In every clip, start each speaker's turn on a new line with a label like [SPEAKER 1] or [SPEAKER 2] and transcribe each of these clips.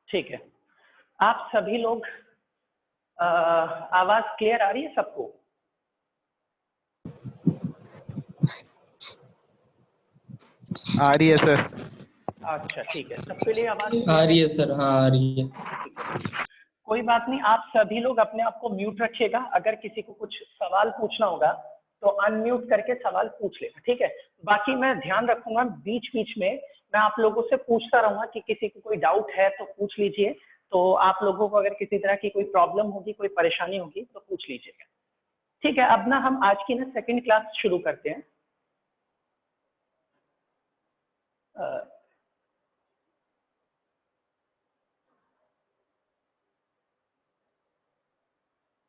[SPEAKER 1] ठीक है, आप सभी लोग आवाज क्लियर आ रही है सबको?
[SPEAKER 2] आ रही है सर।
[SPEAKER 1] अच्छा ठीक है, सबके लिए आवाज
[SPEAKER 3] आ रही है सर। हाँ आ रही है।
[SPEAKER 1] कोई बात नहीं, आप सभी लोग अपने आप को म्यूट रखिएगा। अगर किसी को कुछ सवाल पूछना होगा तो अनम्यूट करके सवाल पूछ लेगा, ठीक है। बाकी मैं ध्यान रखूंगा, बीच बीच में मैं आप लोगों से पूछता रहूंगा कि किसी को कोई डाउट है तो पूछ लीजिए। तो आप लोगों को अगर किसी तरह की कोई प्रॉब्लम होगी, कोई परेशानी होगी तो पूछ लीजिएगा, ठीक है। अब ना हम आज की ना सेकंड क्लास शुरू करते हैं।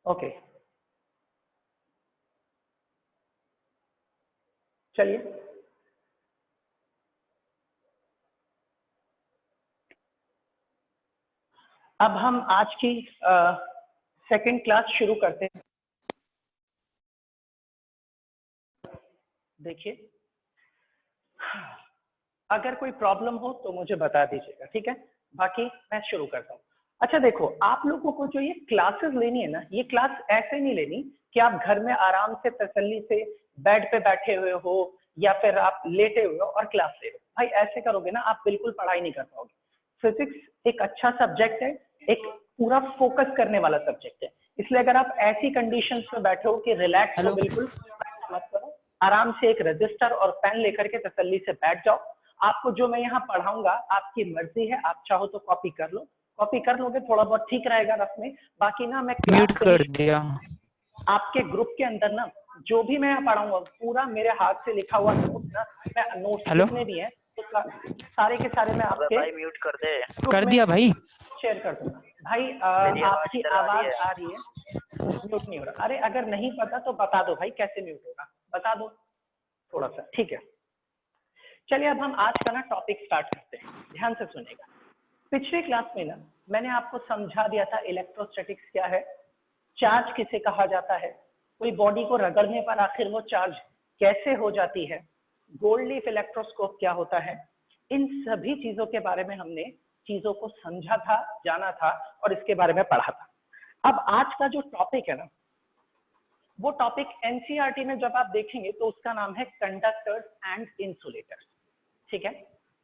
[SPEAKER 1] ओके चलिए, अब हम आज की सेकंड क्लास शुरू करते हैं। देखिए, अगर कोई प्रॉब्लम हो तो मुझे बता दीजिएगा, ठीक है। बाकी मैं शुरू करता हूँ। अच्छा देखो, आप लोगों को जो ये क्लासेस लेनी है ना, ये क्लास ऐसे नहीं लेनी कि आप घर में आराम से तसल्ली से बेड पे बैठे हुए हो या फिर आप लेटे हुए हो और क्लास ले रहे हो। भाई ऐसे करोगे ना आप बिल्कुल पढ़ाई नहीं कर पाओगे। फिजिक्स एक अच्छा सब्जेक्ट है, एक पूरा फोकस करने वाला सब्जेक्ट है। इसलिए अगर आप ऐसी कंडीशंस में बैठे हो कि रिलैक्स हो, बिल्कुल मत करो, आराम से एक रजिस्टर और पेन लेकर के तसल्ली से बैठ जाओ। आपको जो मैं यहाँ पढ़ाऊंगा आपकी मर्जी है, आप चाहो तो कॉपी कर लो, कॉपी कर लोगे थोड़ा बहुत ठीक रहेगा रफ में। बाकी ना मैं
[SPEAKER 2] म्यूट कर दिया।
[SPEAKER 1] आपके ग्रुप के अंदर ना जो भी मैं पढ़ाऊंगा पूरा मेरे हाथ से लिखा हुआ नोट ना, मैं नोट्स जितने भी हैं तो सारे के सारे मैं आपके
[SPEAKER 4] भाई म्यूट कर दे।
[SPEAKER 2] कर दिया भाई,
[SPEAKER 1] शेयर कर दूंगा। भाई आपकी आवाज आ रही है, म्यूट नहीं हो रहा। अरे अगर नहीं पता तो बता दो भाई, कैसे म्यूट होगा बता दो थोड़ा सा, ठीक है। चलिए अब हम आज का ना टॉपिक स्टार्ट करते हैं, ध्यान से सुनिएगा। पिछले क्लास में ना मैंने आपको समझा दिया था इलेक्ट्रोस्टैटिक्स क्या है, चार्ज किसे कहा जाता है, कोई बॉडी को रगड़ने पर आखिर वो चार्ज कैसे हो जाती है, गोल्ड लीफ इलेक्ट्रोस्कोप क्या होता है। इन सभी चीजों के बारे में हमने चीजों को समझा था, जाना था और इसके बारे में पढ़ा था। अब आज का जो टॉपिक है ना, वो टॉपिक एनसीईआरटी में जब आप देखेंगे तो उसका नाम है कंडक्टर्स एंड इंसुलेटर्स, ठीक है।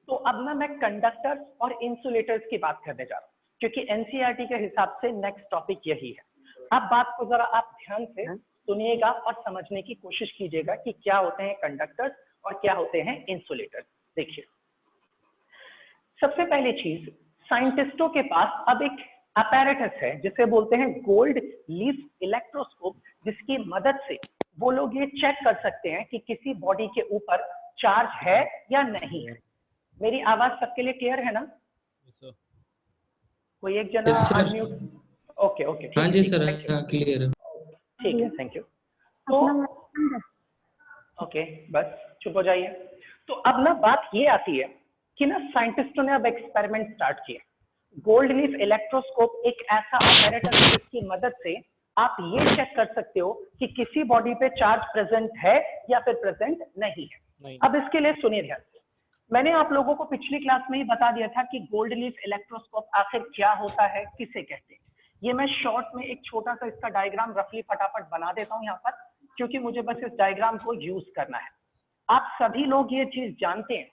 [SPEAKER 1] तो अब ना मैं कंडक्टर्स और इंसुलेटर्स की बात करने जा रहा हूँ क्योंकि एनसीईआरटी के हिसाब से नेक्स्ट टॉपिक यही है। अब बात को जरा आप ध्यान से सुनिएगा और समझने की कोशिश कीजिएगा कि क्या होते हैं कंडक्टर्स और क्या होते हैं इंसुलेटर्स। देखिए, सबसे पहली चीज, साइंटिस्टों के पास अब एक अपैरेटस है जिसे बोलते हैं गोल्ड लीफ इलेक्ट्रोस्कोप, जिसकी मदद से वो लोग ये चेक कर सकते हैं कि किसी बॉडी के ऊपर चार्ज है या नहीं है। मेरी आवाज सबके लिए क्लियर है ना? कोई एक जना अनम्यूट। ओके ओके
[SPEAKER 3] हाँ जी सर, क्लियर है।
[SPEAKER 1] ठीक है, थैंक यू। तो ओके बस चुप हो जाइए। तो अब ना बात ये आती है कि ना साइंटिस्टों ने अब एक्सपेरिमेंट स्टार्ट किया। गोल्ड लीफ इलेक्ट्रोस्कोप एक ऐसा अपैरेटस है जिसकी मदद से आप ये चेक कर सकते हो कि किसी बॉडी पे चार्ज प्रेजेंट है या फिर प्रेजेंट नहीं है। अब इसके लिए सुनिए ध्यान से, मैंने आप लोगों को पिछली क्लास में ही बता दिया था कि गोल्ड लीफ इलेक्ट्रोस्कोप आखिर क्या होता है, किसे कहते हैं। ये मैं शॉर्ट में एक छोटा सा इसका डायग्राम रफली फटाफट बना देता हूं यहाँ पर, क्योंकि मुझे बस इस डायग्राम को यूज करना है। आप सभी लोग ये चीज जानते हैं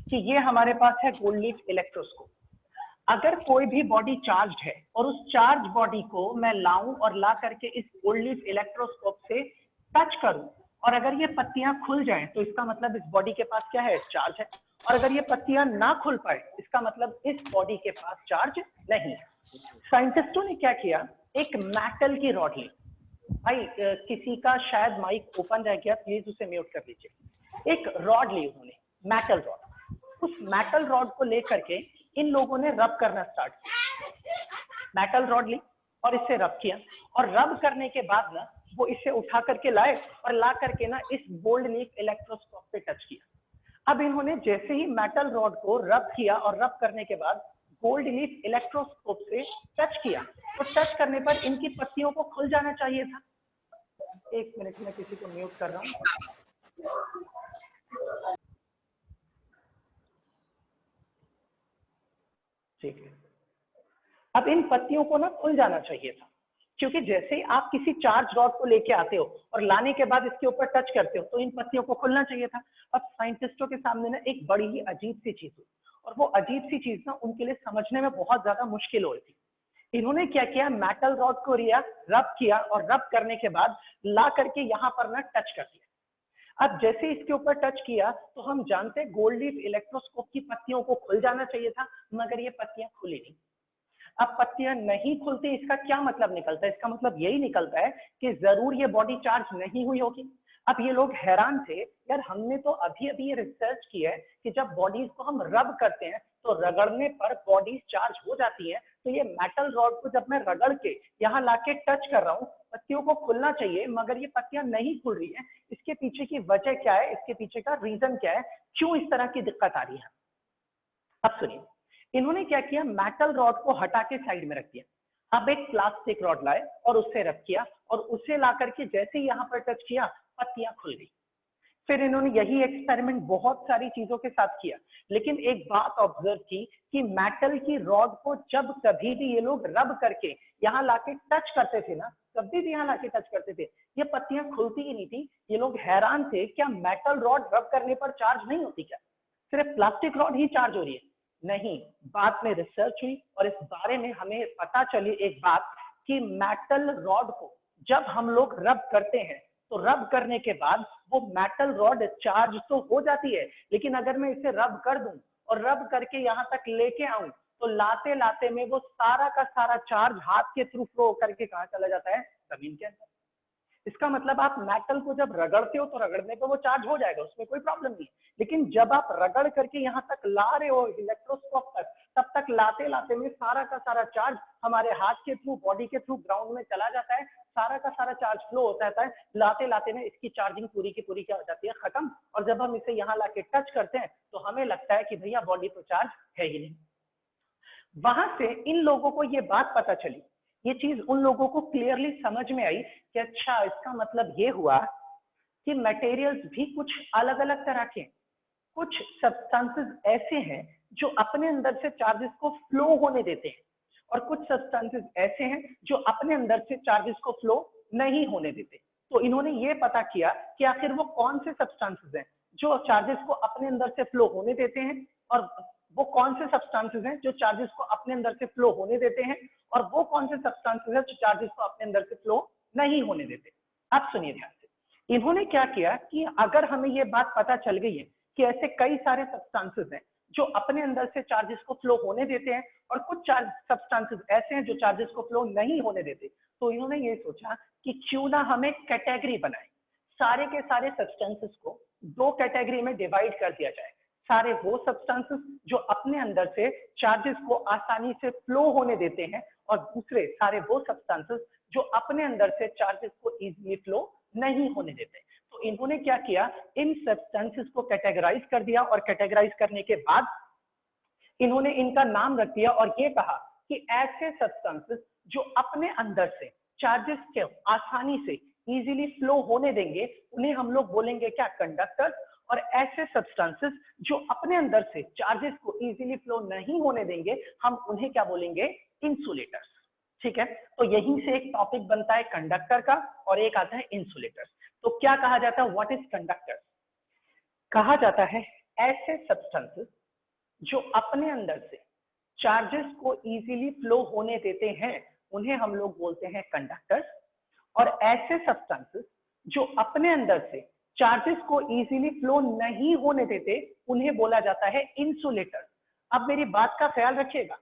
[SPEAKER 1] कि ये हमारे पास है गोल्ड लीफ इलेक्ट्रोस्कोप। अगर कोई भी बॉडी चार्ज है और उस चार्ज बॉडी को मैं लाऊं और ला करके इस गोल्ड लीफ इलेक्ट्रोस्कोप से टच करूं और अगर ये पत्तियां खुल जाएं तो इसका मतलब इस बॉडी के पास क्या है, चार्ज है। और अगर ये पत्तियां ना खुल पाए इसका मतलब इस बॉडी के पास चार्ज नहीं है। साइंटिस्टों ने क्या किया, एक मेटल की रॉड ली। भाई किसी का शायद माइक ओपन रह गया, प्लीज उसे म्यूट कर लीजिए। एक रॉड ली उन्होंने, मेटल रॉड। उस मेटल रॉड को लेकर के इन लोगों ने रब करना स्टार्ट किया। मेटल रॉड ली और इससे रब किया और रब करने के बाद ना वो इसे उठा करके लाए और ला करके ना इस गोल्ड लीफ इलेक्ट्रोस्कोप पे टच किया। अब इन्होंने जैसे ही मेटल रॉड को रब किया और रब करने के बाद गोल्ड लीफ इलेक्ट्रोस्कोप से टच किया, तो टच करने पर इनकी पत्तियों को खुल जाना चाहिए था। एक मिनट में किसी को म्यूट कर रहा हूं। ठीक है, अब इन पत्तियों को ना खुल जाना चाहिए था, क्योंकि जैसे ही आप किसी चार्ज रॉड को लेके आते हो और लाने के बाद इसके ऊपर टच करते हो तो इन पत्तियों को खुलना चाहिए था। अब साइंटिस्टों के सामने ना एक बड़ी ही अजीब सी चीज हुई, और वो अजीब सी चीज ना उनके लिए समझने में बहुत ज्यादा मुश्किल हो रही थी। इन्होंने क्या किया, मेटल रॉड को लिया, रब किया, और रब करने के बाद ला करके यहाँ पर ना टच कर दिया। अब जैसे इसके ऊपर टच किया तो हम जानते हैं गोल्ड लीफ इलेक्ट्रोस्कोप की पत्तियों को खुल जाना चाहिए था, मगर ये पत्तियां खुली नहीं। अब पत्तियां नहीं खुलती, इसका क्या मतलब निकलता है? इसका मतलब यही निकलता है कि जरूर ये बॉडी चार्ज नहीं हुई होगी। अब ये लोग हैरान थे, यार हमने तो अभी अभी ये रिसर्च की है कि जब बॉडीज को हम रब करते हैं तो रगड़ने पर बॉडीज चार्ज हो जाती है, तो ये मेटल रॉड को जब मैं रगड़ के यहाँ लाके टच कर रहा हूँ, पत्तियों को खुलना चाहिए मगर ये पत्तियां नहीं खुल रही है। इसके पीछे की वजह क्या है, इसके पीछे का रीजन क्या है, क्यों इस तरह की दिक्कत आ रही है? अब सुनिए, इन्होंने क्या किया, मेटल रॉड को हटा के साइड में रख दिया। अब एक प्लास्टिक रॉड लाए और उससे रब किया, और उसे ला करके जैसे ही यहाँ पर टच किया पत्तियां खुल गई। फिर इन्होंने यही एक्सपेरिमेंट बहुत सारी चीजों के साथ किया, लेकिन एक बात ऑब्जर्व की कि मेटल की रॉड को जब कभी भी ये लोग रब करके यहाँ लाके टच करते थे ना, कभी भी यहाँ लाके टच करते थे, ये पत्तियां खुलती ही नहीं थी। ये लोग हैरान थे, क्या मेटल रॉड रब करने पर चार्ज नहीं होती क्या? सिर्फ प्लास्टिक रॉड ही चार्ज हो रही है? नहीं, बाद में रिसर्च हुई और इस बारे में हमें पता चली एक बात कि मेटल रॉड को जब हम लोग रब करते हैं तो रब करने के बाद वो मेटल रॉड चार्ज तो हो जाती है, लेकिन अगर मैं इसे रब कर दूं और रब करके यहाँ तक लेके आऊं तो लाते लाते में वो सारा का सारा चार्ज हाथ के थ्रू फ्लो करके कहाँ चला जाता है? जमीन के अंदर। इसका मतलब आप मेटल को जब रगड़ते हो तो रगड़ने पे वो चार्ज हो जाएगा, उसमें कोई प्रॉब्लम नहीं, लेकिन जब आप रगड़ करके यहाँ तक ला रहे हो इलेक्ट्रोस्कोप तक, तब तक लाते लाते में सारा का सारा चार्ज हमारे हाथ के थ्रू, बॉडी के थ्रू ग्राउंड में चला जाता है, सारा का सारा चार्ज फ्लो होता रहता है, लाते लाते में इसकी चार्जिंग पूरी की पूरी क्या हो जाती है? खत्म। और जब हम इसे यहाँ लाके टच करते हैं तो हमें लगता है कि भैया बॉडी तो चार्ज है ही नहीं। वहां से इन लोगों को ये बात पता चली, ये चीज उन लोगों को क्लियरली समझ में आई कि अच्छा, इसका मतलब ये हुआ कि मटेरियल्स भी कुछ अलग अलग तरह के, कुछ सब्सटेंसेस ऐसे हैं जो अपने अंदर से चार्जेस को फ्लो होने देते हैं, और कुछ सब्सटेंसेस ऐसे हैं जो अपने अंदर से चार्जेस को फ्लो नहीं होने देते। तो इन्होंने ये पता किया कि आखिर वो कौन से सब्सटेंसेस हैं जो चार्जेस को अपने अंदर से फ्लो होने देते हैं, और वो कौन से सब्सटेंसेस हैं जो चार्जेस को अपने अंदर से फ्लो होने देते हैं, और वो कौन से सब्सटेंसेस हैं जो चार्जेस को अपने अंदर से फ्लो नहीं होने देते। अब सुनिए ध्यान से, इन्होंने क्या किया कि अगर हमें ये बात पता चल गई है कि ऐसे कई सारे सब्सटेंसेस हैं जो अपने अंदर से चार्जेस को फ्लो होने देते हैं, और कुछ सब्सटेंसेस ऐसे हैं जो चार्जेस को फ्लो नहीं होने देते, तो इन्होंने ये सोचा कि क्यों ना हमें कैटेगरी बनाए, सारे के सारे सब्सटेंसेस को दो कैटेगरी में डिवाइड कर दिया जाए। सारे वो सब्सटेंसेस जो अपने अंदर से चार्जेस को आसानी से फ्लो होने देते हैं, और दूसरे सारे वो सब्सटेंसेस जो अपने अंदर से चार्जेस को इजीली फ्लो नहीं होने देते। तो इन्होंने क्या किया, इन सब्सटेंसेस को कैटेगराइज कर दिया, और कैटेगराइज करने के बाद इन्होंने इनका नाम रख दिया और ये कहा कि ऐसे सब्सटेंसेस जो अपने अंदर से चार्जेस को आसानी से इजीली फ्लो होने देंगे उन्हें हम लोग बोलेंगे क्या? कंडक्टर्स। और ऐसे सब्सटेंसेस जो अपने अंदर से चार्जेस को इजीली फ्लो नहीं होने देंगे हम उन्हें क्या बोलेंगे? इंसुलेटर्स। ठीक है, तो यहीं से एक टॉपिक बनता है कंडक्टर का, और एक आता है इंसुलेटर्स। तो क्या कहा जाता है, व्हाट इज कंडक्टर? कहा जाता है ऐसे सब्सटेंसेस जो अपने अंदर से चार्जेस को इजीली फ्लो होने देते हैं उन्हें हम लोग बोलते हैं कंडक्टर्स, और ऐसे सब्सटेंसेस जो अपने अंदर से चार्जेस को इजीली फ्लो नहीं होने देते उन्हें बोला जाता है इंसुलेटर्स। अब मेरी बात का ख्याल रखिएगा,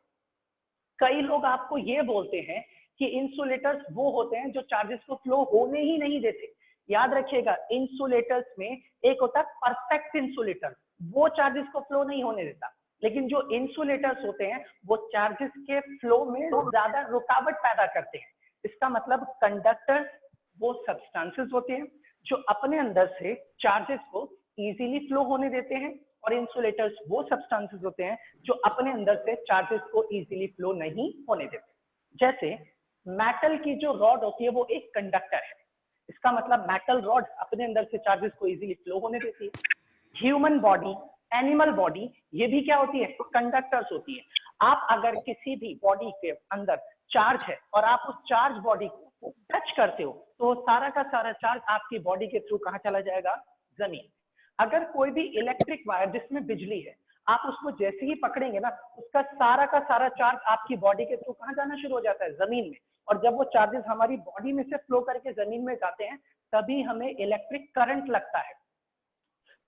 [SPEAKER 1] कई लोग आपको ये बोलते हैं कि इंसुलेटर्स वो होते हैं जो चार्जेस को फ्लो होने ही नहीं देते। याद रखिएगा, इंसुलेटर्स में एक होता है परफेक्ट इंसुलेटर, वो चार्जेस को फ्लो नहीं होने देता, लेकिन जो इंसुलेटर्स होते हैं वो चार्जेस के फ्लो में ज्यादा रुकावट पैदा करते हैं। इसका मतलब कंडक्टर वो सब्सटेंसेस होते हैं जो अपने अंदर से चार्जेस को इजीली फ्लो होने देते हैं, और इंसुलेटर्स वो सब्सटेंसेस होते हैं जो अपने अंदर से चार्जेस को इजीली फ्लो नहीं होने देते। जैसे मेटल की जो रॉड होती है वो एक कंडक्टर है, इसका मतलब मेटल रॉड अपने अंदर से चार्जेस को इजीली फ्लो होने देती है। ह्यूमन बॉडी, एनिमल बॉडी, ये भी क्या होती है? कंडक्टर्स होती है। आप अगर किसी भी बॉडी के अंदर चार्ज है और आप उस चार्ज बॉडी को टच करते हो तो सारा का सारा चार्ज आपकी बॉडी के थ्रू कहाँ चला जाएगा? जमीन। अगर कोई भी इलेक्ट्रिक वायर जिसमें बिजली है, आप उसको जैसे ही पकड़ेंगे ना, उसका सारा का सारा चार्ज आपकी बॉडी के थ्रू कहाँ जाना शुरू हो जाता है? जमीन में। और जब वो चार्जेस हमारी बॉडी में से फ्लो करके जमीन में जाते हैं तभी हमें इलेक्ट्रिक करंट लगता है,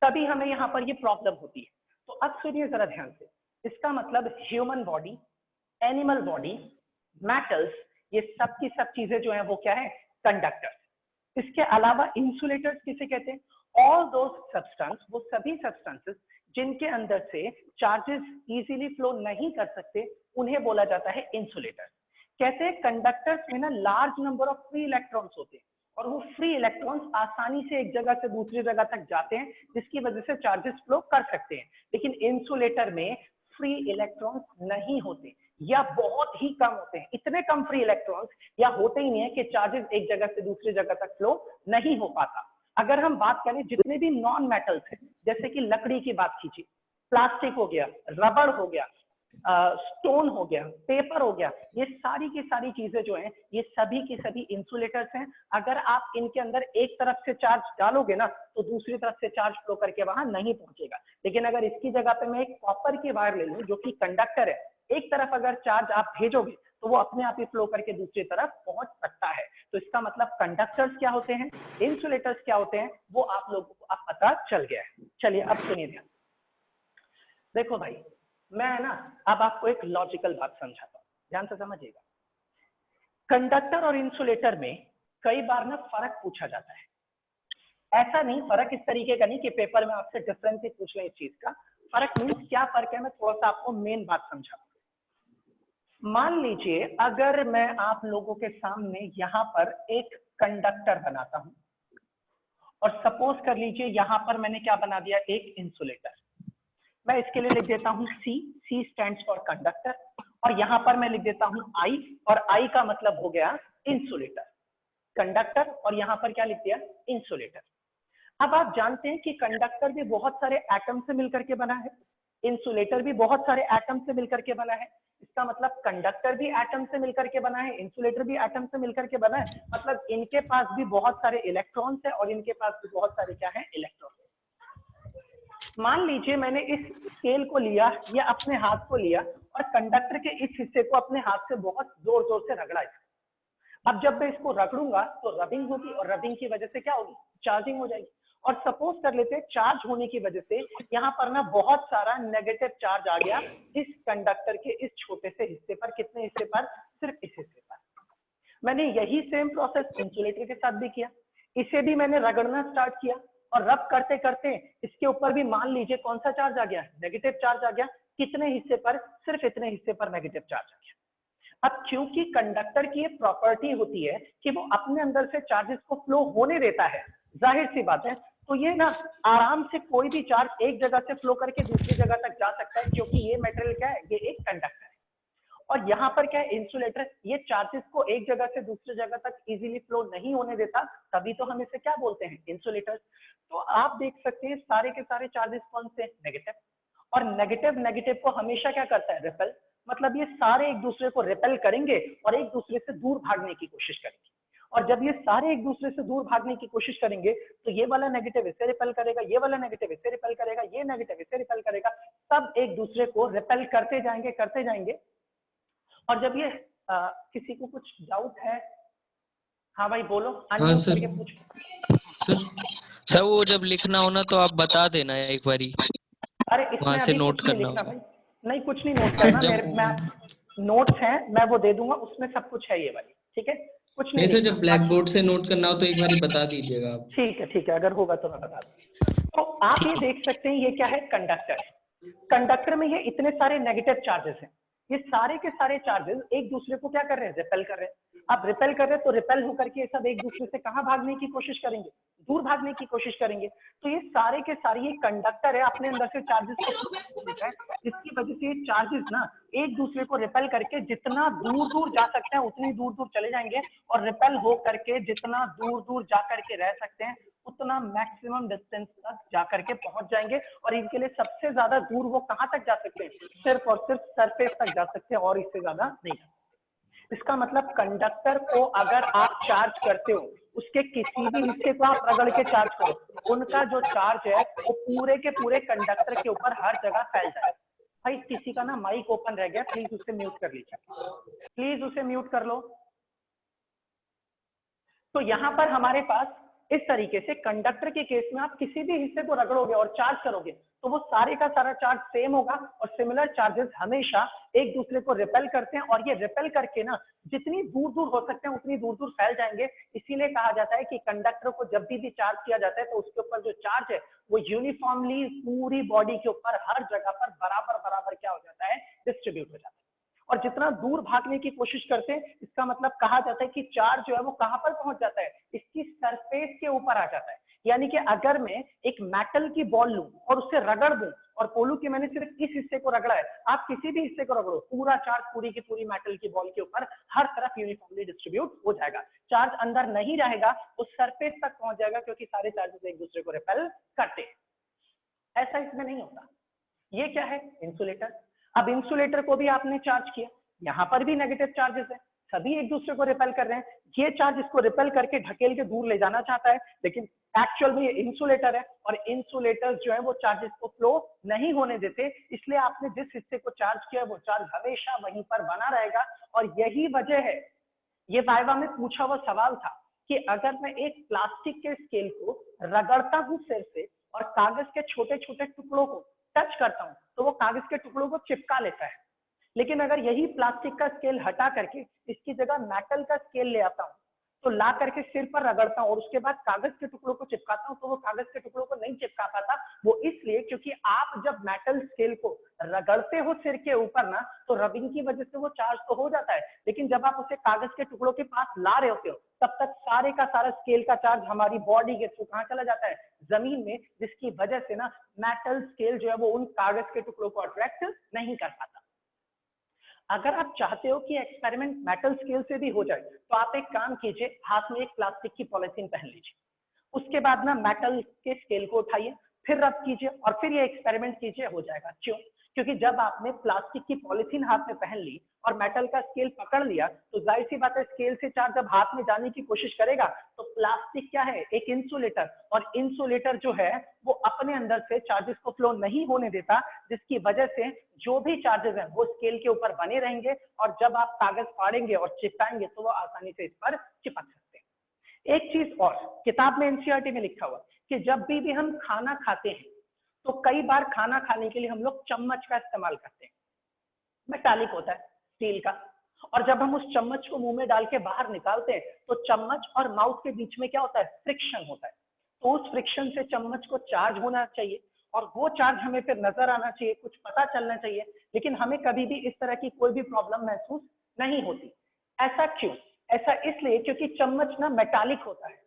[SPEAKER 1] तभी हमें यहाँ पर ये प्रॉब्लम होती है। तो अब सुनिए जरा ध्यान से, इसका मतलब human body, animal body, metals, ये सब की सब चीजें जो है वो क्या है? कंडक्टर्स। इसके अलावा इंसुलेटर्स किसे कहते हैं? ऑल दोज सब्सटेंस, वो सभी सब्सटेंसेस जिनके अंदर से चार्जेस इजीली फ्लो नहीं कर सकते, उन्हें बोला जाता है इंसुलेटर। कहते हैं कंडक्टर्स में ना large number of free electrons होते हैं और वो फ्री इलेक्ट्रॉन्स आसानी से एक जगह से दूसरी जगह तक जाते हैं, जिसकी वजह से चार्जेस फ्लो कर सकते हैं। लेकिन इंसुलेटर में फ्री इलेक्ट्रॉन्स नहीं होते या बहुत ही कम होते हैं, इतने कम फ्री इलेक्ट्रॉन्स या होते ही नहीं है कि चार्जेस एक जगह से दूसरी जगह तक फ्लो नहीं हो पाता। अगर हम बात करें जितने भी नॉन मेटल्स हैं, जैसे कि लकड़ी की बात कीजिए, प्लास्टिक हो गया, रबड़ हो गया, स्टोन हो गया, पेपर हो गया, ये सारी की सारी चीजें जो हैं ये सभी की सभी इंसुलेटर्स हैं। अगर आप इनके अंदर एक तरफ से चार्ज डालोगे ना तो दूसरी तरफ से चार्ज फ्लो करके वहां नहीं पहुंचेगा। लेकिन अगर इसकी जगह पे मैं एक कॉपर की वायर ले लूं जो कि कंडक्टर है, एक तरफ अगर चार्ज आप भेजोगे तो वो अपने आप ही फ्लो करके दूसरी तरफ पहुंच सकता है। तो इसका मतलब कंडक्टर्स क्या होते हैं, इंसुलेटर्स क्या होते हैं, वो आप लोगों को अब पता चल गया है। चलिए अब सुनिए ध्यान। देखो भाई, मैं ना अब आपको एक लॉजिकल बात समझाता हूँ, ध्यान से समझिएगा। कंडक्टर और इंसुलेटर में कई बार ना फर्क पूछा जाता है। ऐसा नहीं, फर्क इस तरीके का नहीं कि पेपर में आपसे डिफरेंस ही पूछ लें इस चीज का। फर्क मीन्स क्या फर्क है, मैं थोड़ा सा आपको मेन बात समझाऊं। मान लीजिए अगर मैं आप लोगों के सामने यहाँ पर एक कंडक्टर बनाता हूं और सपोज कर लीजिए यहाँ पर मैंने क्या बना दिया, एक इंसुलेटर। मैं इसके लिए लिख देता हूं सी, सी स्टैंड्स फॉर कंडक्टर, और यहां पर मैं लिख देता हूं आई, और आई का मतलब हो गया इंसुलेटर। कंडक्टर और यहां पर क्या लिख दिया, इंसुलेटर। अब आप जानते हैं कि कंडक्टर भी बहुत सारे एटम से मिलकर के बना है, इंसुलेटर भी बहुत सारे एटम से मिलकर के बना है। इसका मतलब कंडक्टर भी एटम से मिलकर के बना है, इंसुलेटर भी एटम से मिलकर के बना है। मतलब इनके पास भी बहुत सारे इलेक्ट्रॉन्स है और इनके पास भी बहुत सारे क्या है, इलेक्ट्रॉन। मान लीजिए मैंने इस स्केल को लिया या अपने हाथ को लिया और कंडक्टर के इस हिस्से को अपने हाथ से बहुत जोर जोर से रगड़ा। अब जब मैं इसको रगड़ूंगा तो रबिंग होगी और रबिंग की वजह से क्या होगी, चार्जिंग हो जाएगी। और सपोज कर लेते हैं चार्ज होने की वजह से यहाँ पर ना बहुत सारा नेगेटिव चार्ज आ गया इस कंडक्टर के इस छोटे से हिस्से पर। कितने हिस्से पर, सिर्फ इस हिस्से पर। मैंने यही सेम प्रोसेस इंसुलेटर के साथ भी किया, इसे भी मैंने रगड़ना स्टार्ट किया और रब करते करते इसके ऊपर भी मान लीजिए कौन सा चार्ज आ गया, नेगेटिव चार्ज आ गया। कितने हिस्से पर, सिर्फ इतने हिस्से पर नेगेटिव चार्ज आ गया। अब क्योंकि कंडक्टर की एक प्रॉपर्टी होती है कि वो अपने अंदर से चार्जेस को फ्लो होने देता है, जाहिर सी बात है, तो ये ना आराम से कोई भी चार्ज एक जगह से फ्लो करके दूसरी जगह तक जा सकता है, क्योंकि ये मटेरियल क्या है, ये एक कंडक्टर है। और यहाँ पर क्या है, इंसुलेटर, ये चार्जेस को एक जगह से दूसरी जगह तक इजीली फ्लो नहीं होने देता, तभी तो हम इसे क्या बोलते हैं, इंसुलेटर। तो आप देख सकते हैं सारे के सारे चार्जेस कौन से, नेगेटिव। और नेगेटिव नेगेटिव को हमेशा क्या करता है, रिपेल। मतलब ये सारे एक दूसरे को रिपेल करेंगे और एक दूसरे से दूर भागने की कोशिश करेंगे। और जब ये सारे एक दूसरे से दूर भागने की कोशिश करेंगे तो ये वाला नेगेटिव इसे रिपेल करेगा, ये वाला नेगेटिव इसे रिपेल करेगा, ये नेगेटिव इसे रिपेल करेगा, सब एक दूसरे को रिपेल करते जाएंगे करते जाएंगे। और जब ये किसी को कुछ डाउट है, हाँ भाई बोलो,
[SPEAKER 3] हाँ सर।
[SPEAKER 1] करके पूछ।
[SPEAKER 3] सर वो जब लिखना हो ना तो आप बता देना एक बारी,
[SPEAKER 1] अरे इसमें
[SPEAKER 3] वहां से
[SPEAKER 1] अभी
[SPEAKER 3] नोट
[SPEAKER 1] कुछ नहीं
[SPEAKER 3] करना
[SPEAKER 1] लिखना
[SPEAKER 3] होगा।
[SPEAKER 1] भाई, नहीं कुछ नहीं नोट करना, मैं नोट्स हैं मैं वो दे दूंगा, उसमें सब कुछ है ये वाली, ठीक है, कुछ नहीं
[SPEAKER 3] नहीं सर,
[SPEAKER 1] लिखना।
[SPEAKER 3] जब ब्लैक बोर्ड से नोट करना हो तो एक बारी बता दीजिएगा आप।
[SPEAKER 1] ठीक है, अगर होगा तो मैं बता दूँ। तो आप ये देख सकते हैं ये क्या है, कंडक्टर। कंडक्टर में ये इतने सारे नेगेटिव चार्जेस हैं, ये सारे के सारे चार्जेस एक दूसरे को क्या कर रहे हैं, रिपेल कर रहे हैं। अब रिपेल कर रहे हैं तो रिपेल होकर के सब एक दूसरे से कहाँ भागने की कोशिश करेंगे, दूर भागने की कोशिश करेंगे। तो ये सारे के सारे ये कंडक्टर है, अपने अंदर से चार्जेस को देता है, जिसकी वजह से ये चार्जेस ना एक दूसरे को रिपेल करके जितना दूर दूर जा सकते हैं उतनी दूर दूर चले जाएंगे, और रिपेल हो करके जितना दूर दूर जा करके रह सकते हैं उतना मैक्सिमम डिस्टेंस तक जाकर के पहुंच जाएंगे, और इनके लिए सबसे ज्यादा दूर वो कहां तक जा सकते हैं, सिर्फ और सिर्फ सरफेस तक जा सकते हैं, और इससे ज्यादा नहीं जा सकते। इसका मतलब कंडक्टर को अगर आप चार्ज करते हो, उसके किसी भी हिस्से को आप रगड़ के चार्ज करो, उनका जो चार्ज है वो पूरे के पूरे कंडक्टर के ऊपर हर जगह फैल जाएगा। भाई किसी का ना माइक ओपन रह गया, प्लीज उसे म्यूट कर लीजिए, प्लीज उसे म्यूट कर लो। तो यहां पर हमारे पास इस तरीके से कंडक्टर के केस में आप किसी भी हिस्से को रगड़ोगे और चार्ज करोगे तो वो सारे का सारा चार्ज सेम होगा, और सिमिलर चार्जेस हमेशा एक दूसरे को रिपेल करते हैं, और ये रिपेल करके ना जितनी दूर दूर हो सकते हैं उतनी दूर दूर फैल जाएंगे। इसीलिए कहा जाता है कि कंडक्टर को जब भी चार्ज किया जाता है तो उसके ऊपर जो चार्ज है वो यूनिफॉर्मली पूरी बॉडी के ऊपर हर जगह पर बराबर बराबर क्या हो जाता है, डिस्ट्रीब्यूट हो जाता है। और जितना दूर भागने की कोशिश करते हैं, इसका मतलब कहा जाता है कि चार्ज जो है वो कहां पर पहुंच जाता है, इसकी सरफेस के ऊपर आ जाता है। यानी कि अगर मैं एक मेटल की बॉल लूं और उससे रगड़ दूं और बोलूं कि मैंने सिर्फ इस हिस्से को रगड़ा है, आप किसी भी हिस्से को रगड़ो, पूरा चार्ज पूरी की पूरी मेटल की बॉल के ऊपर हर तरफ यूनिफॉर्मली डिस्ट्रीब्यूट हो जाएगा। चार्ज अंदर नहीं रहेगा, वो सरफेस तक पहुंच जाएगा, क्योंकि सारे चार्जेस एक दूसरे को रिपेल करते हैं। ऐसा इसमें नहीं होता। ये क्या है, इंसुलेटर। अब इंसुलेटर को भी आपने चार्ज किया, यहां पर भी नेगेटिव चार्जेस है, सभी एक दूसरे को रिपेल कर रहे हैं। ये चार्ज इसको रिपेल करके ढकेल के दूर ले जाना चाहता है, लेकिन एक्चुअल में ये इंसुलेटर है, और इंसुलेटर जो है वो चार्जेस को फ्लो नहीं होने देते। इसलिए आपने जिस हिस्से को चार्ज किया वो चार्ज हमेशा वहीं पर बना रहेगा। और यही वजह है, ये वाइवा में पूछा हुआ सवाल था कि अगर मैं एक प्लास्टिक के स्केल को रगड़ता हूं सिर से और कागज के छोटे छोटे टुकड़ों को टच करता हूं तो वो कागज के टुकड़ों को चिपका लेता है, लेकिन अगर यही प्लास्टिक का स्केल हटा करके इसकी जगह मेटल का स्केल ले आता हूं तो ला करके सिर पर रगड़ता हूं और उसके बाद कागज के टुकड़ों को चिपकाता हूं तो वो कागज के टुकड़ों को नहीं चिपका पाता। वो इसलिए क्योंकि आप जब मेटल स्केल को रगड़ते हो सिर के ऊपर ना, तो रबिंग की वजह से वो चार्ज तो हो जाता है, लेकिन जब आप उसे कागज के टुकड़ों के पास ला रहे होते हो तब तक सारे का सारा स्केल का चार्ज हमारी बॉडी के थ्रू कहां चला जाता है, जमीन में, जिसकी वजह से ना मेटल स्केल जो है वो उन कागज के टुकड़ों को अट्रैक्ट नहीं कर पाता। अगर आप चाहते हो कि एक्सपेरिमेंट मेटल स्केल से भी हो जाए तो आप एक काम कीजिए, हाथ में एक प्लास्टिक की पॉलिथीन पहन लीजिए, उसके बाद ना मेटल के स्केल को उठाइए, फिर रब कीजिए और फिर ये एक्सपेरिमेंट कीजिए, हो जाएगा। क्यों? क्योंकि जब आपने प्लास्टिक की पॉलिथीन हाथ में पहन ली और मेटल का स्केल पकड़ लिया तो जाहिर सी बात है स्केल से चार्ज जब हाथ में जाने की कोशिश करेगा तो प्लास्टिक क्या है, एक इंसुलेटर, और इंसुलेटर जो है वो अपने अंदर से चार्जेस को फ्लो नहीं होने देता, जिसकी वजह से जो भी चार्जेस हैं वो स्केल के ऊपर बने रहेंगे, और जब आप कागज फाड़ेंगे और चिपकाएंगे तो वो आसानी से इस पर चिपक सकते हैं। एक चीज और, किताब में एनसीईआरटी में लिखा हुआ कि जब भी हम खाना खाते हैं तो कई बार खाना खाने के लिए हम लोग चम्मच का इस्तेमाल करते हैं, मेटालिक होता है, स्टील का, और जब हम उस चम्मच को मुंह में डाल के बाहर निकालते हैं तो चम्मच और माउथ के बीच में क्या होता है, फ्रिक्शन होता है। तो उस फ्रिक्शन से चम्मच को चार्ज होना चाहिए और वो चार्ज हमें फिर नजर आना चाहिए, कुछ पता चलना चाहिए, लेकिन हमें कभी भी इस तरह की कोई भी प्रॉब्लम महसूस नहीं होती। ऐसा क्यों? ऐसा इसलिए क्योंकि चम्मच ना मेटालिक होता है।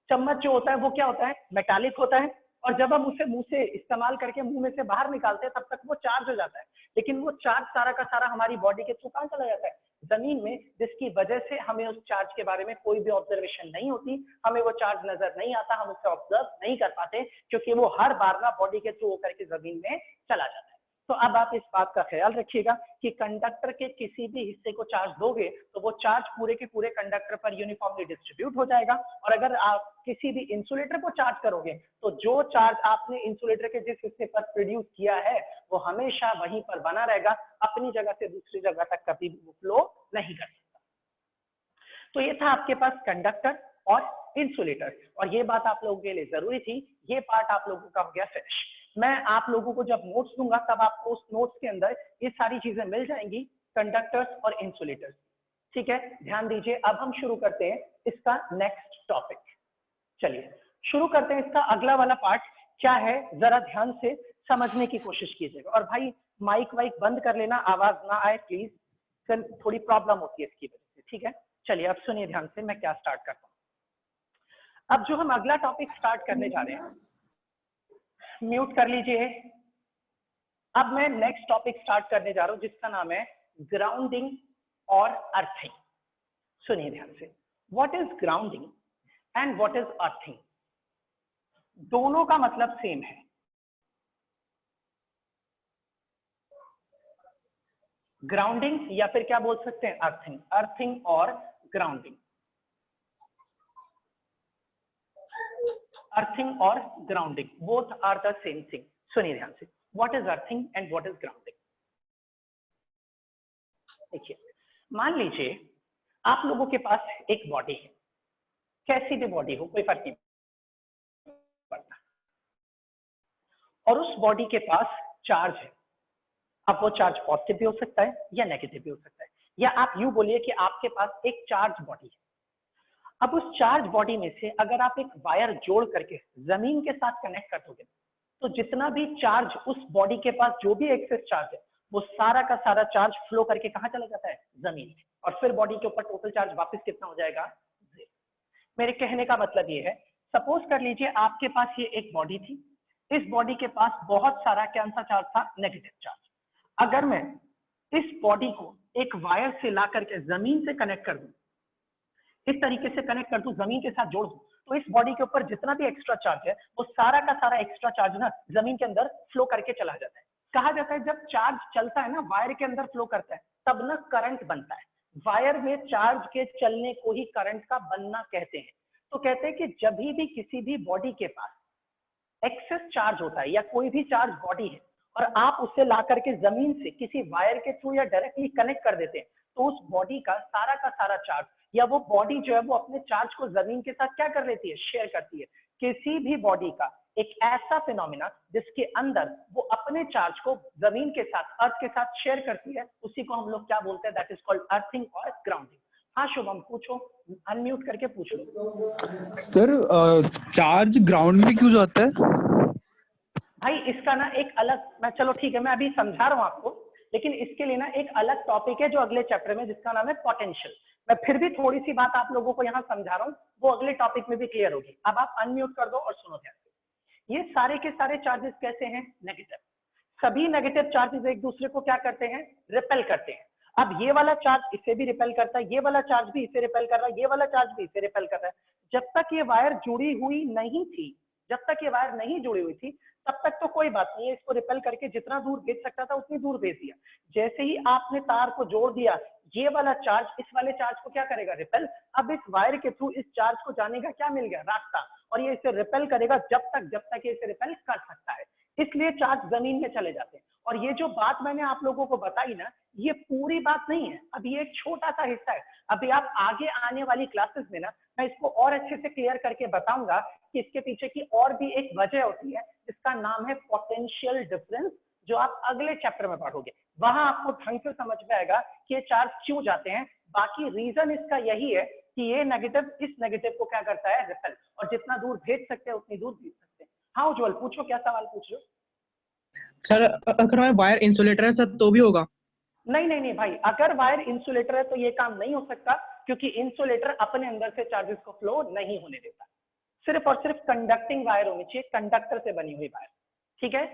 [SPEAKER 1] चम्मच जो होता है वो क्या होता है, मेटालिक होता है, और जब हम उसे मुंह से इस्तेमाल करके मुंह में से बाहर निकालते हैं तब तक वो चार्ज हो जाता है, लेकिन वो चार्ज सारा का सारा हमारी बॉडी के थ्रू कहां चला जाता है, जमीन में, जिसकी वजह से हमें उस चार्ज के बारे में कोई भी ऑब्जर्वेशन नहीं होती, हमें वो चार्ज नजर नहीं आता, हम उसे ऑब्जर्व नहीं कर पाते, क्योंकि वो हर बार ना बॉडी के थ्रू होकर के जमीन में चला जाता है। तो अब आप इस बात का ख्याल रखिएगा कि कंडक्टर के किसी भी हिस्से को चार्ज दोगे तो वो चार्ज पूरे के पूरे कंडक्टर पर यूनिफॉर्मली डिस्ट्रीब्यूट हो जाएगा, और अगर आप किसी भी इंसुलेटर को चार्ज करोगे तो जो चार्ज आपने इंसुलेटर के जिस हिस्से पर प्रोड्यूस किया है वो हमेशा वहीं पर बना रहेगा, अपनी जगह से दूसरी जगह तक कभी फ्लो नहीं कर सकता। तो ये था आपके पास कंडक्टर और इंसुलेटर, और ये बात आप लोगों के लिए जरूरी थी। ये पार्ट आप लोगों का हो गया फिनिश। मैं आप लोगों को जब नोट्स दूंगा तब आपको उस नोट्स के अंदर ये सारी चीजें मिल जाएंगी, कंडक्टर्स और इंसुलेटर्स। ठीक है, ध्यान दीजिए। अब हम शुरू करते हैं इसका नेक्स्ट टॉपिक। चलिए शुरू करते हैं इसका अगला वाला पार्ट क्या है, जरा ध्यान से समझने की कोशिश कीजिएगा। और भाई माइक वाइक बंद कर लेना, आवाज ना आए प्लीज, थोड़ी प्रॉब्लम होती है इसकी वजह से। ठीक है, चलिए अब सुनिए ध्यान से, मैं क्या स्टार्ट करता हूँ। अब जो हम अगला टॉपिक स्टार्ट करने जा रहे हैं, म्यूट कर लीजिए। अब मैं नेक्स्ट टॉपिक स्टार्ट करने जा रहा हूं जिसका नाम है ग्राउंडिंग और अर्थिंग। सुनिए ध्यान से, what is grounding and what is earthing. दोनों का मतलब सेम है। ग्राउंडिंग या फिर क्या बोल सकते हैं, अर्थिंग। अर्थिंग और ग्राउंडिंग, अर्थिंग और grounding both are the same thing. सुनिए ध्यान से, what is earthing and what is grounding. देखिए, मान लीजिए आप लोगों के पास एक बॉडी है, कैसी भी बॉडी हो कोई फर्क नहीं पड़ता, और उस बॉडी के पास चार्ज है। अब वो चार्ज पॉजिटिव भी हो सकता है या नेगेटिव भी हो सकता है, या आप यूं बोलिए कि आपके पास एक चार्ज बॉडी है। अब उस चार्ज बॉडी में से अगर आप एक वायर जोड़ करके जमीन के साथ कनेक्ट कर दोगे, तो जितना भी चार्ज उस बॉडी के पास, जो भी एक्सेस चार्ज है, वो सारा का सारा चार्ज फ्लो करके कहाँ चला जाता है, जमीन में, और फिर बॉडी के ऊपर टोटल चार्ज वापस कितना हो जाएगा, 0। मेरे कहने का मतलब ये है, सपोज कर लीजिए आपके पास ये एक बॉडी थी, इस बॉडी के पास बहुत सारा कौन सा चार्ज था, नेगेटिव चार्ज। अगर मैं इस बॉडी को एक वायर से ला करके जमीन से कनेक्ट कर दूं, इस तरीके से कनेक्ट कर दूं, जमीन के साथ जोड़ दूं, तो इस बॉडी के ऊपर जितना भी एक्स्ट्रा चार्ज है, वो सारा का सारा एक्स्ट्रा चार्ज ना जमीन के अंदर फ्लो करके चला जाता है। कहा जाता है जब चार्ज चलता है ना, वायर के अंदर फ्लो करता है, तब ना करंट बनता है। वायर में चार्ज के चलने को ही करंट का बनना कहते हैं। तो कहते हैं कि जब भी किसी भी बॉडी के पास एक्सेस चार्ज होता है या कोई भी चार्ज बॉडी है, और आप उसे ला करके जमीन से किसी वायर के थ्रू या डायरेक्टली कनेक्ट कर देते हैं, तो उस बॉडी का सारा चार्ज, या वो बॉडी जो है वो अपने चार्ज को जमीन के साथ क्या कर लेती है, शेयर करती है। किसी भी बॉडी का एक ऐसा फिनोमिना जिसके अंदर वो अपने चार्ज को जमीन के साथ, अर्थ के साथ शेयर करती है, उसी को हम लोग क्या बोलते हैं, दैट इज कॉल्ड अर्थिंग और ग्राउंडिंग। हाँ शुभम, पूछो, अनम्यूट करके पूछो।
[SPEAKER 4] सर चार्ज ग्राउंड में क्यों जाता है?
[SPEAKER 1] भाई इसका ना एक अलग, मैं चलो ठीक है मैं अभी समझा रहा हूँ आपको, लेकिन इसके लिए ना एक अलग टॉपिक है जो अगले चैप्टर में, जिसका नाम है पोटेंशियल। मैं फिर भी थोड़ी सी बात आप लोगों को यहाँ समझा रहा हूँ, वो अगले टॉपिक में भी क्लियर होगी। अब आप अनम्यूट कर दो और सुनो ध्यान से। ये सारे के सारे चार्जेस कैसे हैं, नेगेटिव। सभी नेगेटिव चार्जेस एक दूसरे को क्या करते हैं, रिपेल करते हैं। अब ये वाला चार्ज इसे भी रिपेल करता है, ये वाला चार्ज भी इसे रिपेल कर रहा है, ये वाला चार्ज भी इसे रिपेल कर रहा है। जब तक ये वायर जुड़ी हुई नहीं थी, जब तक ये वायर नहीं जुड़ी हुई थी, तब तक तो कोई बात नहीं है, इसको रिपेल करके जितना दूर भेज सकता था उतनी दूर भेज दिया। जैसे ही आपने तार को जोड़ दिया, ये वाला चार्ज इस वाले चार्ज को क्या करेगा, रिपेल। अब इस वायर के थ्रू इस चार्ज को जाने का क्या मिल गया, रास्ता, और ये इसे रिपेल करेगा जब तक ये इसे रिपेल कर सकता है। इसलिए चार्ज जमीन में चले जाते हैं। और ये जो बात मैंने आप लोगों को बताई ना, ये पूरी बात नहीं है, अभी एक छोटा सा हिस्सा है। अभी आप आगे आने वाली क्लासेस में ना मैं इसको और अच्छे से क्लियर करके बताऊंगा कि इसके पीछे की और भी एक वजह होती है, जिसका नाम है पोटेंशियल डिफरेंस, जो आप अगले चैप्टर में पढ़ोगे। वहां आपको ढंग से समझ में आएगा कि ये चार्ज क्यों जाते हैं। बाकी रीजन इसका यही है कि ये नेगेटिव इस नेगेटिव को क्या करता है, रिपेल, और जितना दूर भेज सकते हैं उतनी दूर भेज सकते हैं। हाँ उज्जवल, पूछो, क्या सवाल पूछ रहे हो?
[SPEAKER 5] सर अगर हमारा वायर इंसुलेटर है सर तो भी होगा?
[SPEAKER 1] नहीं नहीं नहीं भाई, अगर वायर इंसुलेटर है तो ये काम नहीं हो सकता, क्योंकि इंसुलेटर अपने अंदर से चार्जेस को फ्लो नहीं होने देता। सिर्फ और सिर्फ कंडक्टिंग वायर होनी चाहिए, कंडक्टर से बनी हुई वायर। ठीक है,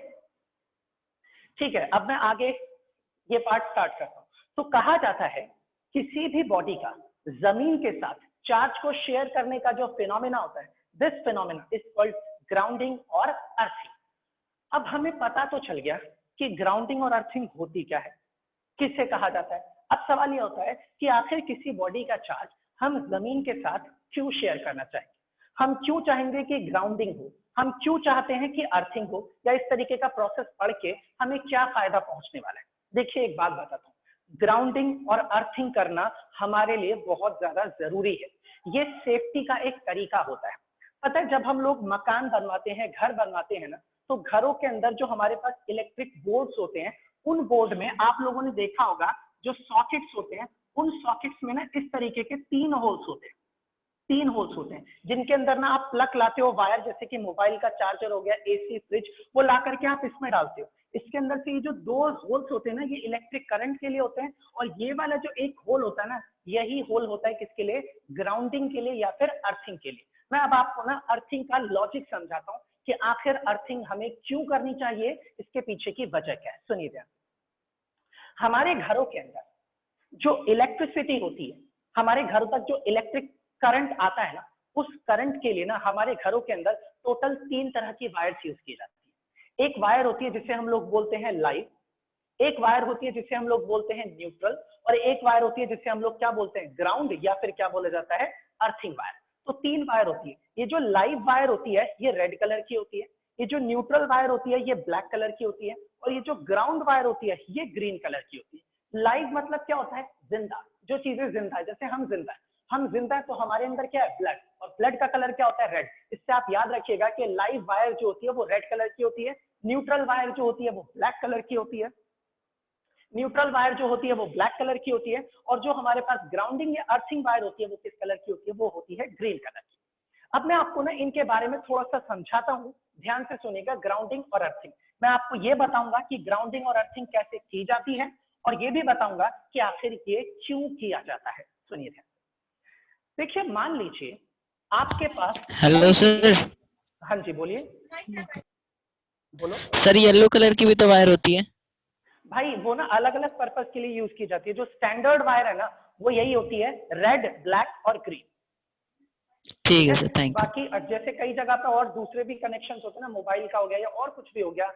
[SPEAKER 1] ठीक है। अब मैं आगे ये पार्ट स्टार्ट करता हूं। तो कहा जाता है किसी भी बॉडी का जमीन के साथ चार्ज को शेयर करने का जो फिनोमेना होता है, this phenomena is called grounding और अर्थिंग। अब हमें पता तो चल गया कि ग्राउंडिंग और अर्थिंग होती क्या है, किसे कहा जाता है। अब सवाल ये होता है कि आखिर किसी बॉडी का चार्ज हम जमीन के साथ क्यों शेयर करना चाहेंगे, हम क्यों चाहेंगे कि ग्राउंडिंग हो, हम क्यों चाहते हैं कि अर्थिंग हो, या इस तरीके का प्रोसेस पढ़ के हमें क्या फायदा पहुंचने वाला है। देखिए एक बात बताता हूँ, ग्राउंडिंग और अर्थिंग करना हमारे लिए बहुत ज्यादा जरूरी है। ये सेफ्टी का एक तरीका होता है। पता है जब हम लोग मकान बनवाते हैं, घर बनवाते हैं ना, तो घरों के अंदर जो हमारे पास इलेक्ट्रिक बोर्ड्स होते हैं, उन बोर्ड में आप लोगों ने देखा होगा जो सॉकेट्स होते हैं, उन सॉकेट्स में ना इस तरीके के 3 होल्स होते हैं, 3 होल्स होते हैं, जिनके अंदर ना आप प्लग लाते हो वायर, जैसे कि मोबाइल का चार्जर हो गया, एसी, फ्रिज, वो ला करके आप इसमें डालते हो। इसके अंदर से ये जो 2 होल्स होते हैं ना, ये इलेक्ट्रिक करंट के लिए होते हैं, और ये वाला जो एक होल होता है ना, यही होल होता है किसके लिए, ग्राउंडिंग के लिए या फिर अर्थिंग के लिए। मैं अब आपको ना अर्थिंग का लॉजिक समझाता हूँ कि आखिर अर्थिंग हमें क्यों करनी चाहिए, इसके पीछे की वजह क्या है। सुनिए ध्यान। हमारे घरों के अंदर जो इलेक्ट्रिसिटी होती है, हमारे घरों तक जो इलेक्ट्रिक करंट आता है ना, उस करंट के लिए ना हमारे घरों के अंदर टोटल 3 तरह की वायर्स यूज की जाती है। एक वायर होती है जिसे हम लोग बोलते हैं लाइव, एक वायर होती है जिसे हम लोग बोलते हैं न्यूट्रल, और एक वायर होती है जिसे हम लोग क्या बोलते हैं, ग्राउंड, या फिर क्या बोला जाता है, अर्थिंग वायर। तो 3 वायर होती है। ये जो लाइव वायर होती है ये रेड कलर की होती है, ये जो न्यूट्रल वायर होती है ये ब्लैक कलर की होती है, और ये जो ग्राउंड वायर होती है ये ग्रीन कलर की होती है। लाइव मतलब क्या होता है, जिंदा, जो चीजें जिंदा है, जैसे हम जिंदा है, हम जिंदा है तो हमारे अंदर क्या है, ब्लड, और ब्लड का कलर क्या होता है, रेड। इससे आप याद रखिएगा कि लाइव वायर जो होती है वो रेड कलर की होती है, न्यूट्रल वायर जो होती है वो ब्लैक कलर की होती है, न्यूट्रल वायर जो होती है वो ब्लैक कलर की होती है, और जो हमारे पास ग्राउंडिंग या अर्थिंग वायर होती है वो किस कलर की होती है, वो होती है ग्रीन कलर की। अब मैं आपको ना इनके बारे में थोड़ा सा समझाता हूँ, ध्यान से सुनिएगा। ग्राउंडिंग और अर्थिंग, मैं आपको ये बताऊंगा कि ग्राउंडिंग और अर्थिंग कैसे की जाती है, और ये भी बताऊंगा कि आखिर ये क्यों किया जाता है। सुनिए ध्यान। देखिए, मान लीजिए आपके पास,
[SPEAKER 3] हेलो सर।
[SPEAKER 1] हाँ जी बोलिए, बोलो
[SPEAKER 3] सर येलो कलर की भी तो वायर होती है।
[SPEAKER 1] भाई। वो ना अलग अलग पर्पस के लिए यूज की जाती है। जो स्टैंडर्ड वायर है ना वो यही होती है, रेड, ब्लैक और ग्रीन।
[SPEAKER 3] ठीक है सर, थैंक यू।
[SPEAKER 1] बाकी जैसे कई जगह पे और दूसरे भी कनेक्शन होते हैं ना, मोबाइल का हो गया या और कुछ भी हो गया,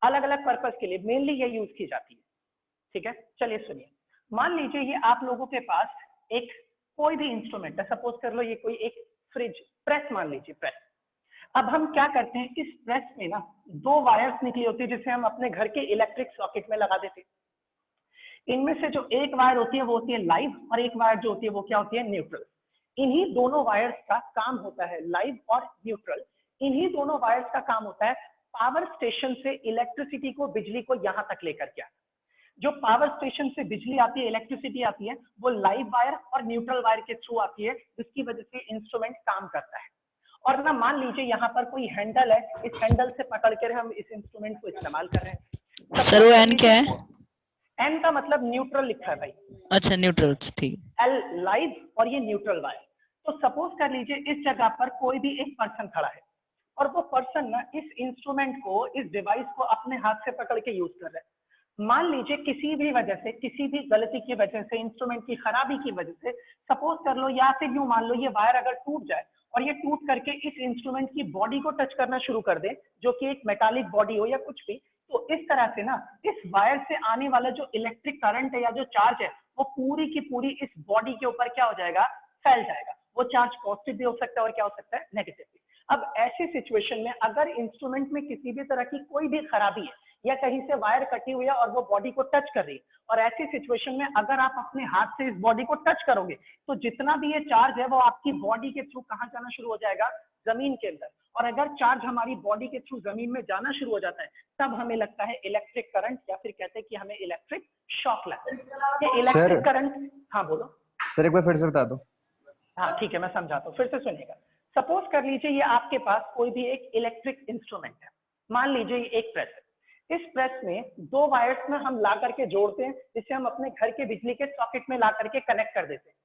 [SPEAKER 1] अलग अलग पर्पस के लिए मेनली ये यूज की जाती है। ठीक है, चलिए सुनिए। मान लीजिए ये आप लोगों के पास एक कोई भी इंस्ट्रूमेंट है, सपोज कर लो ये कोई एक फ्रिज, प्रेस मान लीजिए, प्रेस। अब हम क्या करते हैं, इस प्रेस में ना 2 वायर्स निकली होती है जिसे हम अपने घर के इलेक्ट्रिक सॉकेट में लगा देते हैं। इनमें से जो एक वायर होती है वो होती है लाइव, और एक वायर जो होती है वो क्या होती है, न्यूट्रल। इन्हीं दोनों वायर्स का काम होता है, लाइव और न्यूट्रल, इन्हीं दोनों वायर्स का काम होता है पावर स्टेशन से इलेक्ट्रिसिटी को, बिजली को यहां तक लेकर के आना। जो पावर स्टेशन से बिजली आती है, इलेक्ट्रिसिटी आती है, वो लाइव वायर और न्यूट्रल वायर के थ्रू आती है, जिसकी वजह से इंस्ट्रूमेंट काम करता है। और ना मान लीजिए यहाँ पर कोई हैंडल है, इस हैंडल से पकड़ कर हम इस इंस्ट्रूमेंट को इस्तेमाल कर रहे हैं।
[SPEAKER 3] सर वो एन क्या है?
[SPEAKER 1] एन का मतलब न्यूट्रल लिखा है भाई।
[SPEAKER 3] अच्छा न्यूट्रल, ठीक।
[SPEAKER 1] एल लाइव और ये न्यूट्रल वायर। तो सपोज कर लीजिए इस जगह पर कोई भी एक पर्सन खड़ा है, और वो पर्सन ना इस इंस्ट्रूमेंट को, इस डिवाइस को अपने हाथ से पकड़ के यूज कर रहा है। मान लीजिए किसी भी वजह से, किसी भी गलती की वजह से, इंस्ट्रूमेंट की खराबी की वजह से, सपोज कर लो या फिर यूं मान लो ये वायर अगर टूट जाए और ये टूट करके इस इंस्ट्रूमेंट की बॉडी को टच करना शुरू कर दे, जो कि एक मेटालिक बॉडी हो या कुछ भी, तो इस तरह से ना इस वायर से आने वाला जो इलेक्ट्रिक करंट है या जो चार्ज है वो पूरी की पूरी इस बॉडी के ऊपर क्या हो जाएगा, फैल जाएगा। वो चार्ज पॉजिटिव भी हो सकता है और क्या हो सकता है, नेगेटिव भी। अब ऐसी सिचुएशन में अगर इंस्ट्रूमेंट में किसी भी तरह की कोई भी खराबी है या कहीं से वायर कटी हुई है और वो बॉडी को टच कर रही है, और ऐसी सिचुएशन में अगर आप अपने हाथ से इस बॉडी को टच करोगे तो जितना भी ये चार्ज है वो आपकी बॉडी के थ्रू कहाँ जाना शुरू हो जाएगा, जमीन के अंदर। और अगर चार्ज हमारी बॉडी के थ्रू जमीन में जाना शुरू हो जाता है तब हमें लगता है इलेक्ट्रिक करंट, या फिर कहते हैं कि हमें इलेक्ट्रिक शॉक लगता है। ये इलेक्ट्रिक करंट, हाँ बोलो
[SPEAKER 6] सर, एक बार फिर से बता दो।
[SPEAKER 1] हाँ ठीक है, मैं समझाता हूँ, फिर से सुनिएगा। सपोज कर लीजिए ये आपके पास कोई भी एक इलेक्ट्रिक इंस्ट्रूमेंट है, मान लीजिए ये एक प्रेस है। इस प्रेस में 2 वायर्स में हम ला करके जोड़ते हैं, जिसे हम अपने घर के बिजली के सॉकेट में ला करके कनेक्ट कर देते हैं।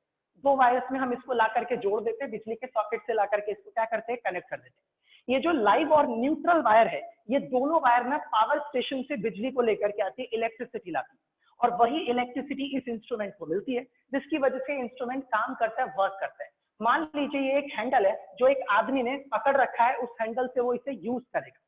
[SPEAKER 1] 2 वायर्स में हम इसको ला करके जोड़ देते हैं, बिजली के सॉकेट से ला करके इसको क्या करते हैं, कनेक्ट कर देते हैं। ये जो लाइव और न्यूट्रल वायर है, ये दोनों वायर ना पावर स्टेशन से बिजली को लेकर के आती है, इलेक्ट्रिसिटी लाती है, और वही इलेक्ट्रिसिटी इस इंस्ट्रूमेंट को मिलती है, जिसकी वजह से इंस्ट्रूमेंट काम करता है, वर्क करता है। मान लीजिए ये एक हैंडल है जो एक आदमी ने पकड़ रखा है, उस हैंडल से वो इसे यूज करेगा।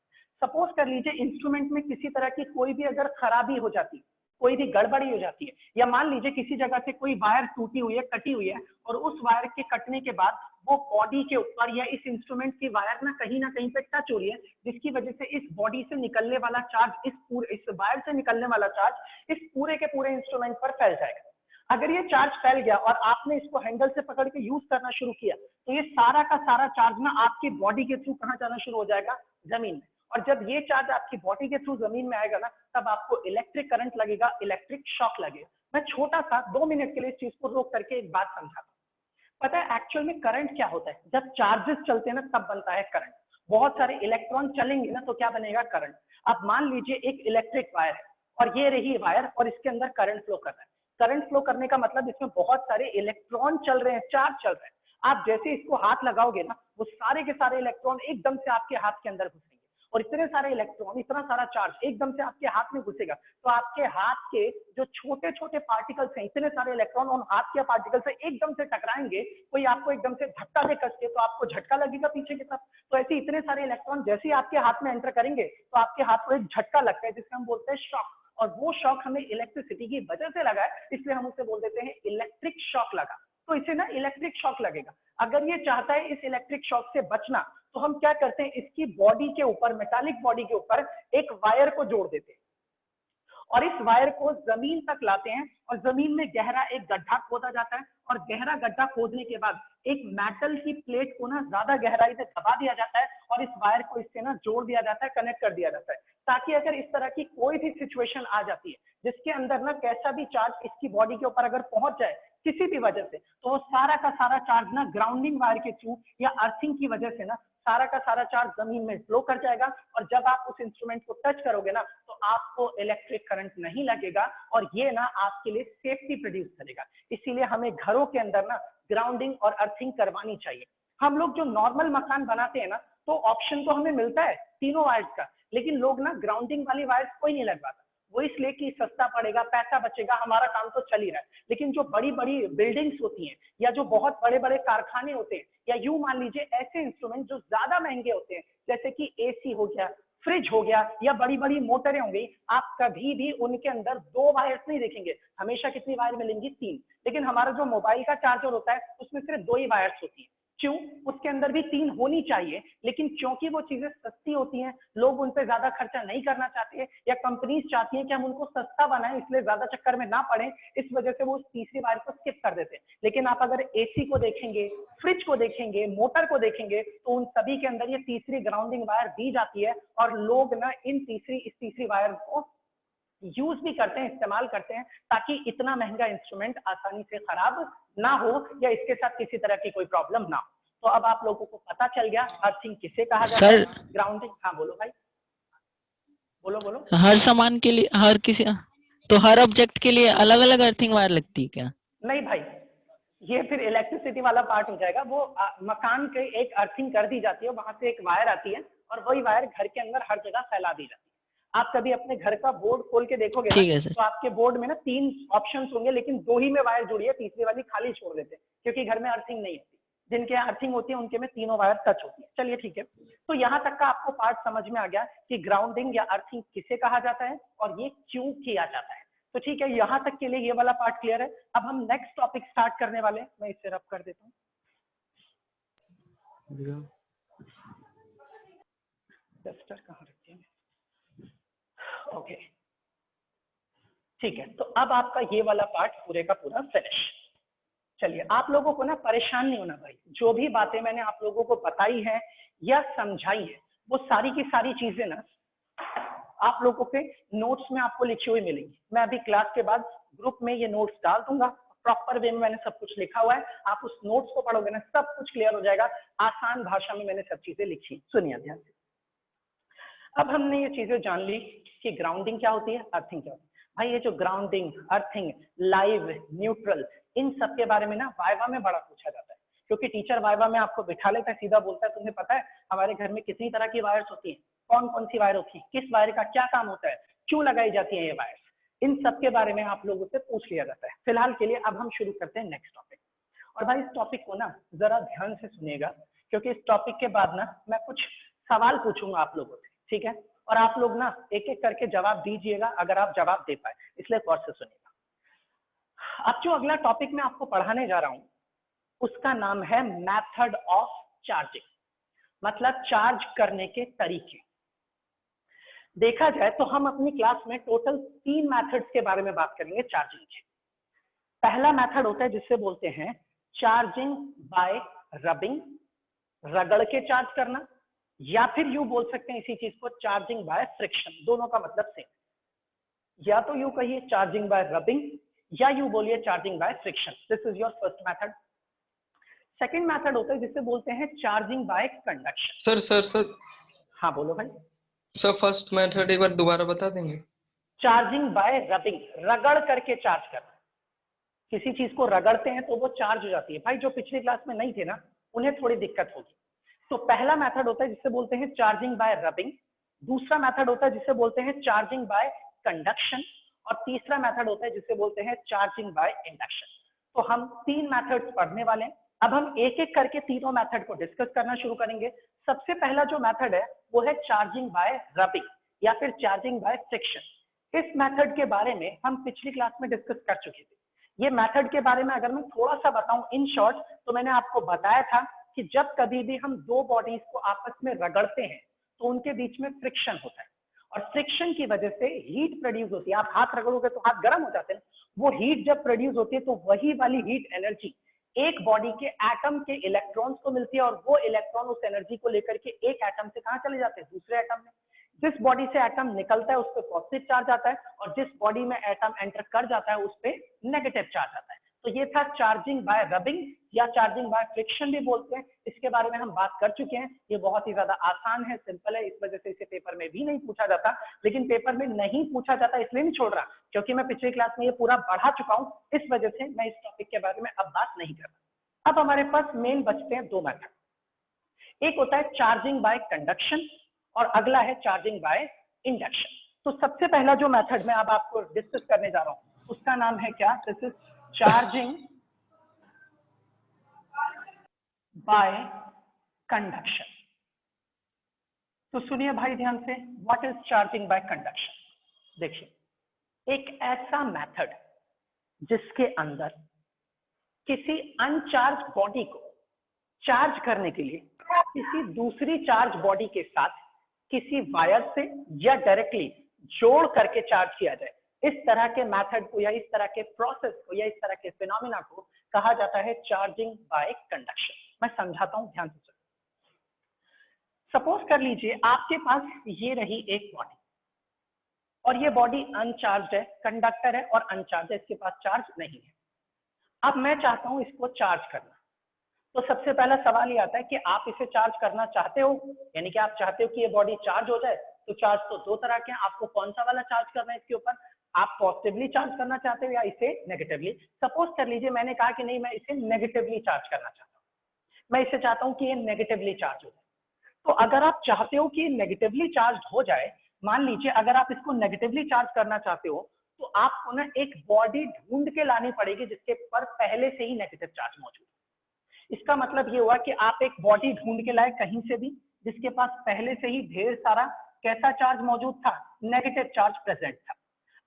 [SPEAKER 1] सपोज कर लीजिए इंस्ट्रूमेंट में किसी तरह की कोई भी अगर खराबी हो जाती है, कोई भी गड़बड़ी हो जाती है, या मान लीजिए किसी जगह से कोई वायर टूटी हुई है, कटी हुई है, और उस वायर के कटने के बाद वो बॉडी के ऊपर या इस इंस्ट्रूमेंट की वायर ना कहीं पे टच हो रही है, जिसकी वजह से इस बॉडी से निकलने वाला चार्ज, इस वायर से निकलने वाला चार्ज इस पूरे के पूरे इंस्ट्रूमेंट पर फैल जाएगा। अगर ये चार्ज फैल गया और आपने इसको हैंडल से पकड़ के यूज करना शुरू किया, तो ये सारा का सारा चार्ज ना आपकी बॉडी के थ्रू कहाँ जाना शुरू हो जाएगा, जमीन में। और जब ये चार्ज आपकी बॉडी के थ्रू जमीन में आएगा ना, तब आपको इलेक्ट्रिक करंट लगेगा, इलेक्ट्रिक शॉक लगेगा। मैं छोटा सा 2 मिनट के लिए इस चीज को रोक करके एक बात समझाता हूँ। पता है एक्चुअल में करंट क्या होता है? जब चार्जेस चलते हैं ना तब बनता है करंट। बहुत सारे इलेक्ट्रॉन चलेंगे ना तो क्या बनेगा, करंट। अब मान लीजिए एक इलेक्ट्रिक वायर है और ये रही वायर और इसके अंदर करंट फ्लो कर रहा है। करंट फ्लो करने का मतलब इसमें बहुत सारे इलेक्ट्रॉन चल रहे हैं, चार्ज चल रहे हैं। आप जैसे इसको हाथ लगाओगे ना, वो सारे के सारे इलेक्ट्रॉन एकदम से आपके हाथ के अंदर घुसेंगे और इतने सारे इलेक्ट्रॉन, इतना सारा चार्ज एकदम से आपके हाथ में घुसेगा तो आपके हाथ के जो छोटे छोटे पार्टिकल्स हैं, इतने सारे इलेक्ट्रॉन उन हाथ के पार्टिकल से एकदम से टकराएंगे, कोई आपको एकदम से धक्का दे कस के तो आपको झटका लगेगा पीछे की तरफ। तो ऐसे इतने सारे इलेक्ट्रॉन जैसे ही आपके हाथ में एंटर करेंगे तो आपके हाथ को एक झटका लगता है जिसको हम बोलते हैं शॉक, और वो शॉक हमें इलेक्ट्रिसिटी की वजह से लगा है, इसलिए हम उसे बोल देते हैं इलेक्ट्रिक शॉक लगा। तो इसे ना इलेक्ट्रिक शॉक लगेगा। अगर ये चाहता है इस इलेक्ट्रिक शॉक से बचना तो हम क्या करते हैं, इसकी बॉडी के ऊपर, मेटालिक बॉडी के ऊपर एक वायर को जोड़ देते हैं और इस वायर को जमीन तक लाते हैं और जमीन में गहरा एक गड्ढा खोदा जाता है और गहरा गड्ढा खोदने के बाद एक मेटल की प्लेट को ना ज्यादा गहराई से दबा दिया जाता है और इस वायर को इससे ना जोड़ दिया जाता है, कनेक्ट कर दिया जाता है, ताकि अगर इस तरह की कोई भी सिचुएशन आ जाती है जिसके अंदर ना कैसा भी चार्ज इसकी बॉडी के ऊपर अगर पहुंच जाए किसी भी वजह से, तो वो सारा का सारा चार्ज ना ग्राउंडिंग वायर के थ्रू या अर्थिंग की वजह से ना सारा का सारा चार्ज जमीन में फ्लो कर जाएगा और जब आप उस इंस्ट्रूमेंट को टच करोगे ना तो आपको इलेक्ट्रिक करंट नहीं लगेगा और ये ना आपके लिए सेफ्टी प्रोड्यूस करेगा। इसीलिए हमें घरों के अंदर ना ग्राउंडिंग और अर्थिंग करवानी चाहिए। हम लोग जो नॉर्मल मकान बनाते हैं ना तो ऑप्शन तो हमें मिलता है तीनों वायर्स का, लेकिन लोग ना ग्राउंडिंग वाली वायर्स कोई नहीं लगवाता, वो इसलिए कि सस्ता पड़ेगा, पैसा बचेगा, हमारा काम तो चल ही रहा है। लेकिन जो बड़ी बड़ी बिल्डिंग्स होती हैं या जो बहुत बड़े बड़े कारखाने होते हैं या यूं मान लीजिए ऐसे इंस्ट्रूमेंट जो ज्यादा महंगे होते हैं जैसे कि एसी हो गया, फ्रिज हो गया या बड़ी बड़ी मोटरें हो गई, आप कभी भी उनके अंदर 2 वायर्स नहीं देखेंगे, हमेशा कितनी वायर मिलेंगी? 3। लेकिन हमारा जो मोबाइल का चार्जर होता है उसमें सिर्फ 2 ही वायर्स होती है। क्यों? उसके अंदर भी 3 होनी चाहिए, लेकिन क्योंकि वो चीजें सस्ती होती हैं, लोग उन पे ज्यादा खर्चा नहीं करना चाहते या कंपनीज चाहती हैं कि हम उनको सस्ता बनाएं, इसलिए ज्यादा चक्कर में ना पड़े, इस वजह से वो उस तीसरी वायर को स्किप कर देते हैं। लेकिन आप अगर एसी को देखेंगे, फ्रिज को देखेंगे, मोटर को देखेंगे तो उन सभी के अंदर ये तीसरी ग्राउंडिंग वायर दी जाती है और लोग ना इस तीसरी वायर को यूज भी करते हैं, इस्तेमाल करते हैं, ताकि इतना महंगा इंस्ट्रूमेंट आसानी से खराब ना हो या इसके साथ किसी तरह की कोई प्रॉब्लम ना हो। तो अब आप लोगों को पता चल गया अर्थिंग किसे कहा जाता है, ग्राउंडिंग। हाँ बोलो भाई, बोलो बोलो।
[SPEAKER 3] हर सामान के लिए, हर किसी, तो हर ऑब्जेक्ट के लिए अलग अलग अर्थिंग वायर लगती है क्या?
[SPEAKER 1] नहीं भाई, ये फिर इलेक्ट्रिसिटी वाला पार्ट हो जाएगा। वो मकान के एक अर्थिंग कर दी जाती है, वहां से एक वायर आती है और वही वायर घर के अंदर हर जगह फैला दी जाती है। आप कभी अपने घर का बोर्ड खोल के देखोगे ना तो आपके बोर्ड में ना 3 ऑप्शंस होंगे, लेकिन 2 ही में वायर जुड़ी है, तीसरी वाली खाली छोड़ देते हैं क्योंकि घर में अर्थिंग नहीं होती। जिनके अर्थिंग होती है उनके में तीनों वायर टच होती है। चलिए ठीक है, तो यहाँ तक का आपको पार्ट समझ में आ गया कि ग्राउंडिंग या अर्थिंग किसे कहा जाता है और ये क्यों किया जाता है। तो ठीक है, यहाँ तक के लिए ये वाला पार्ट क्लियर है। अब हम नेक्स्ट टॉपिक स्टार्ट करने वाले हैं। मैं इसे रब कर देता हूँ। डस्टर कहाँ रखते हैं? ओके ठीक है, तो अब आपका ये वाला पार्ट पूरे का पूरा फिनिश। चलिए, आप लोगों को ना परेशान नहीं होना भाई, जो भी बातें मैंने आप लोगों को बताई है या समझाई है वो सारी की सारी चीजें ना आप लोगों के नोट्स में आपको लिखी हुई मिलेंगी। मैं अभी क्लास के बाद ग्रुप में ये नोट्स डाल दूंगा, प्रॉपर वे में मैंने सब कुछ लिखा हुआ है। आप उस नोट्स को पढ़ोगे ना सब कुछ क्लियर हो जाएगा, आसान भाषा में मैंने सब चीजें लिखी। सुनिए ध्यान से। अब हमने ये चीजें जान ली कि ग्राउंडिंग क्या होती है, अर्थिंग क्या होती है। भाई ये जो ग्राउंडिंग, अर्थिंग, लाइव, न्यूट्रल, इन सब के बारे में ना वाइवा में बड़ा पूछा जाता है, क्योंकि टीचर वाइवा में आपको बिठा लेता है, सीधा बोलता है तुम्हें पता है हमारे घर में कितनी तरह की वायर्स होती हैं, कौन कौन सी वायर होती है, किस वायर का क्या काम होता है, क्यों लगाई जाती है ये वायर्स, इन सब के बारे में आप लोगों से पूछ लिया जाता है। फिलहाल के लिए अब हम शुरू करते हैं नेक्स्ट टॉपिक। और भाई इस टॉपिक को ना जरा ध्यान से सुनिएगा, क्योंकि इस टॉपिक के बाद ना मैं कुछ सवाल पूछूंगा आप लोगों से, ठीक है? और आप लोग ना एक एक करके जवाब दीजिएगा अगर आप जवाब दे पाए, इसलिए गौर से सुनिएगा। अब जो अगला टॉपिक मैं आपको पढ़ाने जा रहा हूं उसका नाम है मेथड ऑफ चार्जिंग, मतलब चार्ज करने के तरीके। देखा जाए तो हम अपनी क्लास में टोटल 3 मेथड्स के बारे में बात करेंगे चार्जिंग के। पहला मेथड होता है जिससे बोलते हैं चार्जिंग बाय रबिंग, रगड़ के चार्ज करना, या फिर यूं बोल सकते हैं इसी चीज को चार्जिंग बाय फ्रिक्शन। दोनों का मतलब सेम, या तो यूं कहिए चार्जिंग बाय रबिंग या यूं बोलिए charging by friction. This is your first method. Second method होता है जिससे बोलते हैं चार्जिंग बाय कंडक्शन।
[SPEAKER 6] सर
[SPEAKER 1] हाँ बोलो भाई।
[SPEAKER 6] सर फर्स्ट मेथड एक बार दोबारा बता देंगे?
[SPEAKER 1] चार्जिंग बाय रबिंग, रगड़ करके चार्ज करना। किसी चीज को रगड़ते हैं तो वो चार्ज हो जाती है। भाई जो पिछली क्लास में नहीं थे ना उन्हें थोड़ी दिक्कत होगी। तो पहला मेथड होता है जिससे बोलते हैं चार्जिंग बाय रबिंग, दूसरा मेथड होता है जिसे बोलते हैं चार्जिंग बाय कंडक्शन, और तीसरा मेथड होता है जिसे बोलते हैं चार्जिंग बाय इंडक्शन। तो हम 3 मेथड्स पढ़ने वाले हैं। अब हम एक एक करके तीनों मेथड को डिस्कस करना शुरू करेंगे। सबसे पहला जो मेथड है वो है चार्जिंग बाय रबिंग या फिर चार्जिंग बाय फ्रिक्शन। इस मेथड के बारे में हम पिछली क्लास में डिस्कस कर चुके थे। ये मेथड के बारे में अगर मैं थोड़ा सा बताऊं इन शॉर्ट, तो मैंने आपको बताया था कि जब कभी भी हम दो बॉडीज को आपस में रगड़ते हैं तो उनके बीच में फ्रिक्शन होता है, और फ्रिक्शन की वजह से हीट प्रोड्यूस होती है। आप हाथ रगड़ोगे तो हाथ गर्म हो जाते हैं, वो हीट जब प्रोड्यूस होती है तो वही वाली हीट एनर्जी एक बॉडी के एटम के इलेक्ट्रॉन्स को मिलती है, और वो इलेक्ट्रॉन उस एनर्जी को लेकर के एक एटम से कहां चले जाते हैं, दूसरे एटम में। जिस बॉडी से एटम निकलता है उस पर पॉजिटिव चार्ज आता है, और जिस बॉडी में एटम एंटर कर जाता है उस पर नेगेटिव चार्ज आता है। तो ये था चार्जिंग बाय रबिंग या चार्जिंग बाय फ्रिक्शन भी बोलते हैं। इसके बारे में हम बात कर चुके हैं। ये बहुत ही ज्यादा आसान है, सिंपल है, इस वजह से इसे पेपर में भी नहीं पूछा जाता। लेकिन पेपर में नहीं पूछा जाता इसलिए नहीं छोड़ रहा क्योंकि मैं पिछली क्लास में ये पूरा पढ़ा चुका हूं, इस वजह से मैं इस टॉपिक के बारे में अब बात नहीं कर रहा। अब हमारे पास मेन बचते हैं 2 मेथड। एक होता है चार्जिंग बाय कंडक्शन और अगला है चार्जिंग बाय इंडक्शन। तो सबसे पहला जो मेथड मैं अब आपको डिस्कस करने जा रहा हूं उसका नाम है क्या, this is charging by conduction. तो सुनिए भाई ध्यान से, what is charging by conduction. देखिए, एक ऐसा मेथड जिसके अंदर किसी अनचार्ज बॉडी को चार्ज करने के लिए किसी दूसरी चार्ज बॉडी के साथ किसी वायर से या डायरेक्टली जोड़ करके चार्ज किया जाए, इस तरह के मेथड को या इस तरह के प्रोसेस को या इस तरह के फिनोमिना को कहा जाता है चार्जिंग बाय कंडक्शन। मैं समझाता हूं, ध्यान से। सपोज कर लीजिए आपके पास ये रही एक बॉडी, और ये बॉडी अनचार्ज है, कंडक्टर है और अनचार्ज है, इसके पास चार्ज नहीं है। अब मैं चाहता हूं इसको चार्ज करना। तो सबसे पहला सवाल ये आता है कि आप इसे चार्ज करना चाहते हो, यानी कि आप चाहते हो कि ये बॉडी चार्ज हो जाए। तो चार्ज तो 2 तरह के हैं, आपको कौन सा वाला चार्ज करना है इसके ऊपर, आप पॉजिटिवली चार्ज करना चाहते हो या इसे नेगेटिवली। सपोज कर लीजिए मैंने कहा कि नहीं, मैं इसे नेगेटिवली चार्ज करना चाहता हूँ, मैं इसे चाहता हूँ कि ये नेगेटिवली चार्ज हो जाए। तो अगर आप चाहते हो कि नेगेटिवली चार्ज हो जाए, मान लीजिए अगर आप इसको नेगेटिवली चार्ज करना चाहते हो तो आपको ना एक बॉडी ढूंढ के लानी पड़ेगी जिसके पर पहले से ही नेगेटिव चार्ज मौजूद है। इसका मतलब ये हुआ कि आप एक बॉडी ढूंढ के लाए कहीं से भी जिसके पास पहले से ही ढेर सारा कैसा चार्ज मौजूद था, नेगेटिव चार्ज प्रेजेंट था।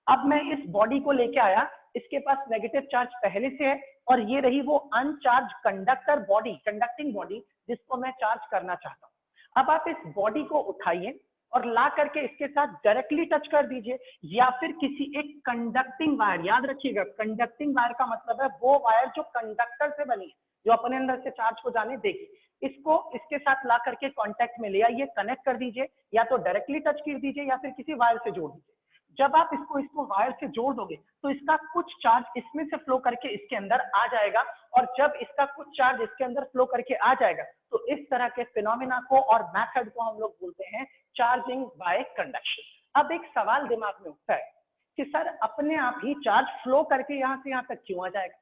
[SPEAKER 1] अब मैं इस बॉडी को लेके आया, इसके पास नेगेटिव चार्ज पहले से है, और ये रही वो अनचार्ज कंडक्टर बॉडी, कंडक्टिंग बॉडी जिसको मैं चार्ज करना चाहता हूँ। अब आप इस बॉडी को उठाइए और ला करके इसके साथ डायरेक्टली टच कर दीजिए, या फिर किसी एक कंडक्टिंग वायर, याद रखिएगा कंडक्टिंग वायर का मतलब है वो वायर जो कंडक्टर से बनी है, जो अपने अंदर से चार्ज को जाने देगी, इसको इसके साथ ला करके कांटेक्ट में ले आइए, कनेक्ट कर दीजिए, या तो डायरेक्टली टच कर दीजिए या फिर किसी वायर से जोड़ दीजिए। जब आप इसको वायर से जोड़ दोगे तो इसका कुछ चार्ज इसमें से फ्लो करके इसके अंदर आ जाएगा, और जब इसका कुछ चार्ज इसके अंदर फ्लो करके आ जाएगा तो इस तरह के फिनोमिना को और मेथड को हम लोग बोलते हैं चार्जिंग बाय कंडक्शन। अब एक सवाल दिमाग में उठता है कि सर अपने आप ही चार्ज फ्लो करके यहां से यहां तक क्यों आ जाएगा,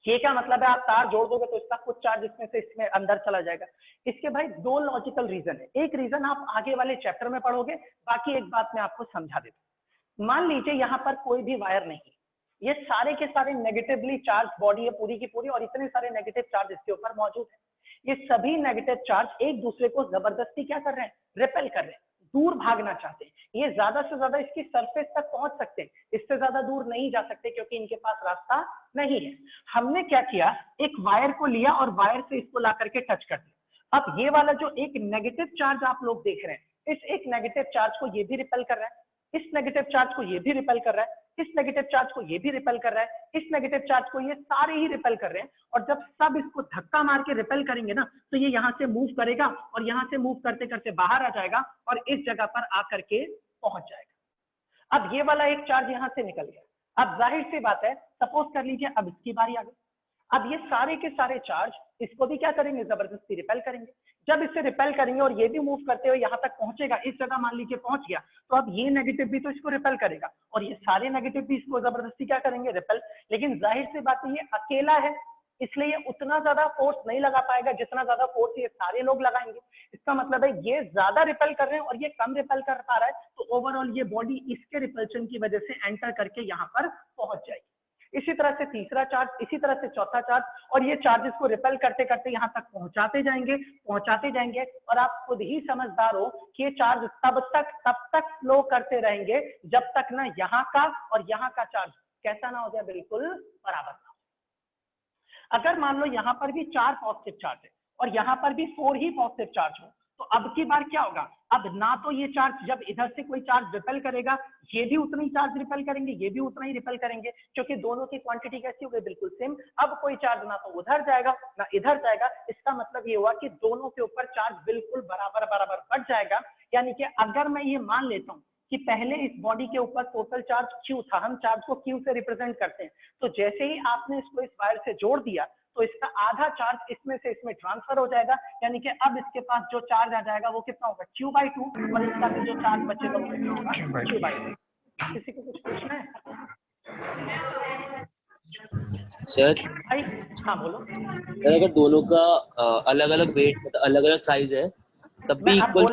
[SPEAKER 1] ये क्या मतलब है, आप तार जोड़ दोगे तो इसका कुछ चार्ज इसमें से इसमें अंदर चला जाएगा। इसके भाई 2 लॉजिकल रीजन है। एक रीजन आप आगे वाले चैप्टर में पढ़ोगे, बाकी एक बात मैं आपको समझा देता हूं। मान लीजिए यहाँ पर कोई भी वायर नहीं, ये सारे के सारे नेगेटिवली चार्ज बॉडी है पूरी की पूरी, और इतने सारे नेगेटिव चार्ज इसके ऊपर मौजूद है। ये सभी नेगेटिव चार्ज एक दूसरे को जबरदस्ती क्या कर रहे हैं, रिपेल कर रहे हैं, दूर भागना चाहते हैं। ये ज्यादा से ज्यादा इसकी सरफेस तक पहुंच सकते हैं, इससे ज्यादा दूर नहीं जा सकते क्योंकि इनके पास रास्ता नहीं है। हमने क्या किया, एक वायर को लिया और वायर से इसको ला करके टच कर दिया। अब ये वाला जो एक नेगेटिव चार्ज आप लोग देख रहे हैं, इस एक नेगेटिव चार्ज को ये भी रिपेल कर रहा है, इस नेगेटिव चार्ज को ये भी रिपेल कर रहा है, इस नेगेटिव चार्ज को ये भी रिपेल कर रहा है, इस नेगेटिव चार्ज को, ये सारे ही रिपेल कर रहे हैं। और जब सब इसको धक्का मार के रिपेल करेंगे ना तो ये यहाँ से मूव करेगा और यहाँ से मूव करते करते बाहर आ जाएगा और इस जगह पर आकर के पहुंच जाएगा। अब ये वाला एक चार्ज यहाँ से निकल गया। अब जाहिर सी बात है, सपोज कर लीजिए अब इसकी बारी आ गई। अब ये सारे के सारे चार्ज इसको भी क्या करेंगे, जबरदस्ती रिपेल करेंगे। जब इसे रिपेल करेंगे और ये भी मूव करते हुए यहाँ तक पहुंचेगा, इस जगह मान लीजिए पहुंच गया, तो अब ये नेगेटिव भी तो इसको रिपेल करेगा और ये सारे नेगेटिव भी इसको जबरदस्ती क्या करेंगे, रिपेल। लेकिन जाहिर सी बात है ये अकेला है, इसलिए ये उतना ज्यादा फोर्स नहीं लगा पाएगा जितना ज्यादा फोर्स ये सारे लोग लगाएंगे। इसका मतलब है ये ज्यादा रिपेल कर रहे हैं और ये कम रिपेल कर पा रहा है, तो ओवरऑल ये बॉडी इसके रिपल्शन की वजह से एंटर करके यहाँ पर पहुंच जाएगी। इसी तरह से तीसरा चार्ज, इसी तरह से चौथा चार्ज, और ये चार्जेस को रिपेल करते करते यहाँ तक पहुंचाते जाएंगे और आप खुद ही समझदार हो कि ये चार्ज तब तक फ्लो करते रहेंगे जब तक ना यहाँ का और यहाँ का चार्ज कैसा ना हो जाए, बिल्कुल बराबर ना हो। अगर मान लो यहाँ पर भी 4 पॉजिटिव चार्ज है और यहाँ पर भी 4 ही पॉजिटिव चार्ज हो, तो अब की बार क्या होगा, अब ना तो ये चार्ज जब इधर से कोई चार्ज रिपेल करेगा ये भी उतना ही चार्ज रिपेल करेंगे, ये भी उतना ही रिपेल करेंगे, क्योंकि दोनों की क्वांटिटी कैसी हो गई, बिल्कुल सेम। अब कोई चार्ज ना तो उधर जाएगा ना इधर जाएगा, इसका मतलब ये हुआ कि दोनों के ऊपर चार्ज बिल्कुल बराबर बराबर बढ़ जाएगा। यानी कि अगर मैं ये मान लेता हूँ कि पहले इस बॉडी के ऊपर टोटल चार्ज Q था, हम चार्ज को Q से रिप्रेजेंट करते हैं, तो जैसे ही आपने इसको इस वायर से जोड़ दिया तो इसका आधा चार्ज इसमें से इसमें ट्रांसफर हो जाएगा। यानी कि अब इसके पास जो चार्ज आ जाएगा वो कितना होगा, Q/2, और इसका भी जो चार्ज बचेगा वो कितना होगा, Q/2। किसी को कुछ पूछना है
[SPEAKER 7] सर?
[SPEAKER 1] भाई? हाँ बोलो।
[SPEAKER 7] सर अगर दोनों का अलग अलग वेट, मतलब अलग अलग साइज है तब भी इक्वल।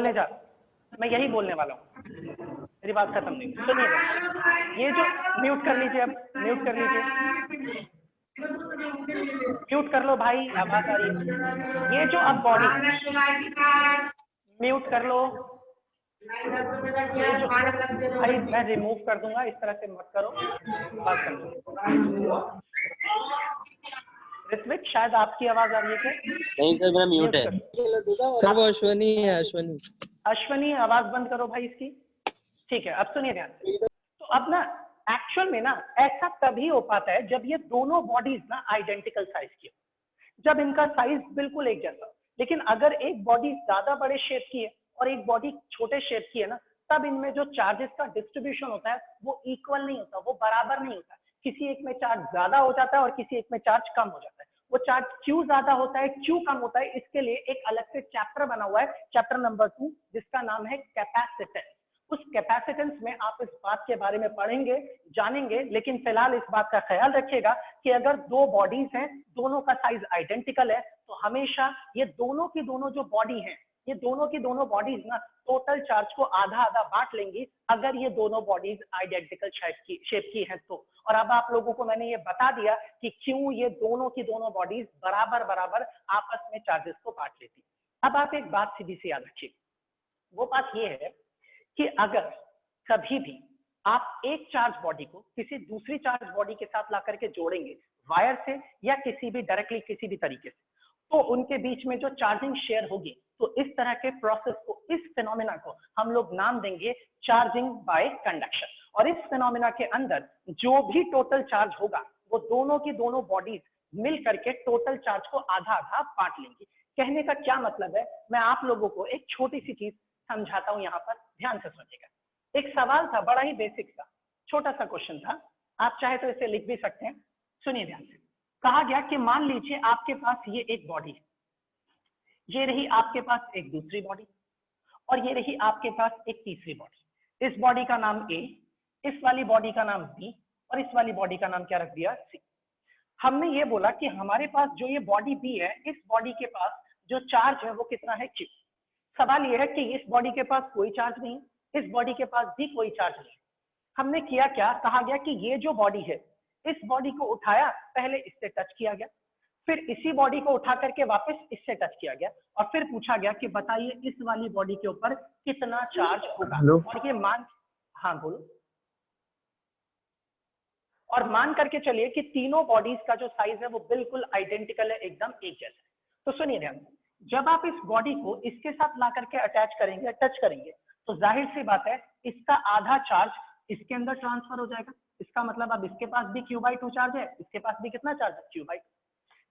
[SPEAKER 1] मैं यही बोलने वाला हूँ, मेरी बात खत्म नहीं। सुनिए, ये जो म्यूट कर लीजिए, अब म्यूट कर लीजिए, म्यूट कर लो भाई, आवाज आ रही है। ये जो अब बॉडी, म्यूट कर लो, ये जो भाई मैं रिमूव कर दूंगा, इस तरह से मत करो, बात कर लो। ऋत्विक शायद आपकी आवाज आ रही है क्या?
[SPEAKER 7] नहीं सर मेरा म्यूट है
[SPEAKER 3] सर। वो अश्वनी है,
[SPEAKER 1] अश्वनी आवाज बंद करो भाई इसकी। ठीक है, अब सुनिए ध्यान से। तो अब ना एक्चुअल में ना ऐसा तभी हो पाता है जब ये दोनों बॉडीज ना आइडेंटिकल साइज की हो, जब इनका साइज बिल्कुल एक जैसा हो। लेकिन अगर एक बॉडी ज्यादा बड़े शेप की है और एक बॉडी छोटे शेप की है ना, तब इनमें जो चार्जेस का डिस्ट्रीब्यूशन होता है वो इक्वल नहीं होता, वो बराबर नहीं होता। किसी एक में चार्ज ज्यादा हो जाता है और किसी एक में चार्ज कम हो जाता है। वो चार्ज क्यू ज्यादा होता है, क्यू कम होता है, इसके लिए एक अलग से चैप्टर बना हुआ है, चैप्टर नंबर 2, जिसका नाम है कैपेसिटेंस। उस कैपेसिटेंस में आप इस बात के बारे में पढ़ेंगे, जानेंगे, लेकिन फिलहाल इस बात का ख्याल रखिएगा कि अगर दो बॉडीज हैं, दोनों का साइज आइडेंटिकल है, तो हमेशा ये दोनों की दोनों जो बॉडी है, ये दोनों की दोनों बॉडीज ना टोटल चार्ज को आधा आधा बांट लेंगी, अगर ये दोनों बॉडीज आइडेंटिकल शेप की हैं तो। और अब आप लोगों को मैंने ये बता दिया कि क्यों ये दोनों की दोनों बॉडीज बराबर बराबर आपस में चार्जेस को बांट लेती। अब आप एक बात सीधी सी याद रखिए, वो बात ये है कि अगर कभी भी आप एक चार्ज बॉडी को किसी दूसरी चार्ज बॉडी के साथ ला करके जोड़ेंगे, वायर से या किसी भी डायरेक्टली किसी भी तरीके से, तो उनके बीच में जो चार्जिंग शेयर होगी, तो इस तरह के प्रोसेस को, इस फिनोमेना को हम लोग नाम देंगे चार्जिंग बाय कंडक्शन। और इस फिनोमेना के अंदर जो भी टोटल चार्ज होगा, वो दोनों की दोनों बॉडीज मिल करके टोटल चार्ज को आधा आधा बांट लेंगी। कहने का क्या मतलब है, मैं आप लोगों को एक छोटी सी चीज समझाता हूं, यहाँ पर ध्यान से सुनिएगा। एक सवाल था, बड़ा ही बेसिक सा, छोटा सा क्वेश्चन था, आप चाहे तो इसे लिख भी सकते हैं। सुनिए ध्यान से। कहा गया कि मान लीजिए आपके पास ये एक बॉडी है, ये रही आपके पास एक दूसरी बॉडी, और ये रही आपके पास एक तीसरी बॉडी। इस बॉडी का नाम ए, इस वाली बॉडी का नाम बी, और इस वाली बॉडी का नाम क्या रख दिया, सी। हमने ये बोला कि हमारे पास जो ये बॉडी बी है, इस बॉडी के पास जो चार्ज है वो कितना है, क्यू। सवाल ये है कि इस बॉडी के पास कोई चार्ज नहीं, इस बॉडी के पास भी कोई चार्ज नहीं। हमने किया क्या, कहा गया कि ये जो बॉडी है, इस बॉडी को उठाया, पहले इससे टच किया गया, फिर इसी बॉडी को उठा करके वापस इससे टच किया गया, और फिर पूछा गया कि बताइए इस वाली बॉडी के ऊपर कितना चार्ज होगा। और ये मान, हाँ बोलो, और मान करके चलिए कि तीनों बॉडीज का जो साइज है वो बिल्कुल आइडेंटिकल है, एकदम एक जैसा है। तो सुनिए ध्यान से, जब आप इस बॉडी को इसके साथ ला करके अटैच करेंगे, टच करेंगे, तो जाहिर सी बात है इसका आधा चार्ज इसके अंदर ट्रांसफर हो जाएगा। इसका मतलब अब इसके पास भी Q/2 चार्ज है, इसके पास भी कितना चार्ज है, Q/2।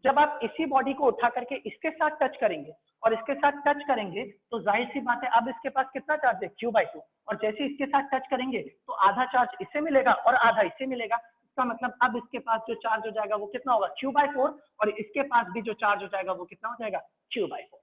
[SPEAKER 1] जब आप इसी बॉडी को उठा करके इसके साथ टच करेंगे और इसके साथ टच करेंगे, तो जाहिर सी बात है अब इसके पास कितना चार्ज है, Q/2। और जैसे इसके साथ टच करेंगे तो आधा चार्ज इससे मिलेगा और आधा इससे मिलेगा। इसका मतलब अब इसके पास जो चार्ज हो जाएगा वो कितना होगा, Q/4, और इसके पास भी जो चार्ज हो जाएगा वो कितना हो जाएगा, Q/4।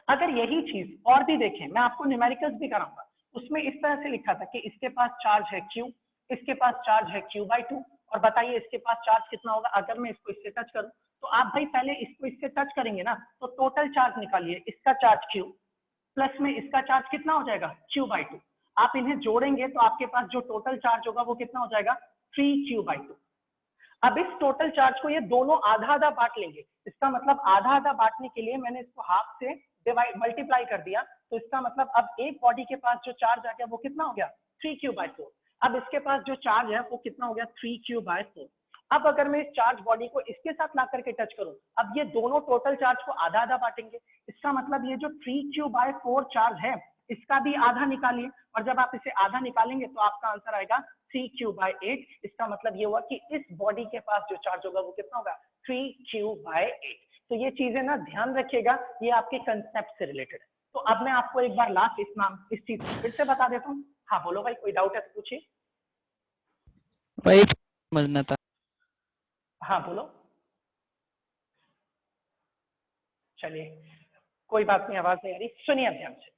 [SPEAKER 1] अगर यही चीज और भी देखें, मैं आपको न्यूमेरिकल्स भी कराऊंगा, उसमें इस तरह से लिखा था कि इसके पास चार्ज है Q, इसके पास चार्ज है Q/2, और बताइए इसके पास चार्ज कितना होगा। अगर मैं इसको इससे टच करूं तो आप भाई पहले इसको इससे टच करेंगे ना, तो टोटल चार्ज निकालिए, इसका चार्ज Q प्लस में इसका चार्ज कितना हो जाएगा Q/2। आप इन्हें जोड़ेंगे तो आपके पास जो टोटल चार्ज होगा वो कितना हो जाएगा 3Q/2। अब इस टोटल चार्ज को ये दोनों आधा आधा बांट लेंगे, इसका मतलब आधा आधा बांटने के लिए मैंने इसको हाफ से डिवाइड मल्टीप्लाई कर दिया, तो इसका मतलब अब एक बॉडी के पास जो चार्ज आ गया वो कितना हो गया 3Q/4। अब इसके पास जो चार्ज है वो कितना हो गया 3Q/4। अब अगर मैं इस चार्ज बॉडी को इसके साथ ला करके टच करूं, अब ये दोनों टोटल चार्ज को आधा आधा बांटेंगे, इसका मतलब ये जो 3Q/4 चार्ज है इसका भी आधा निकालिए, और जब आप इसे आधा निकालेंगे तो आपका आंसर आएगा 3Q/8। इसका मतलब ये हुआ कि इस बॉडी के पास जो चार्ज होगा वो कितना होगा 3Q/8। तो ये चीजें ना ध्यान रखिएगा, ये आपके कंसेप्ट से रिलेटेड है। तो अब मैं आपको एक बार लास्ट इस चीज को फिर से बता देता हूँ। हाँ बोलो भाई, कोई डाउट है तो पूछिए।
[SPEAKER 2] भाई समझना था।
[SPEAKER 1] हाँ बोलो। चलिए कोई बात नहीं, आवाज नहीं आ रही, सुनिए ध्यान से।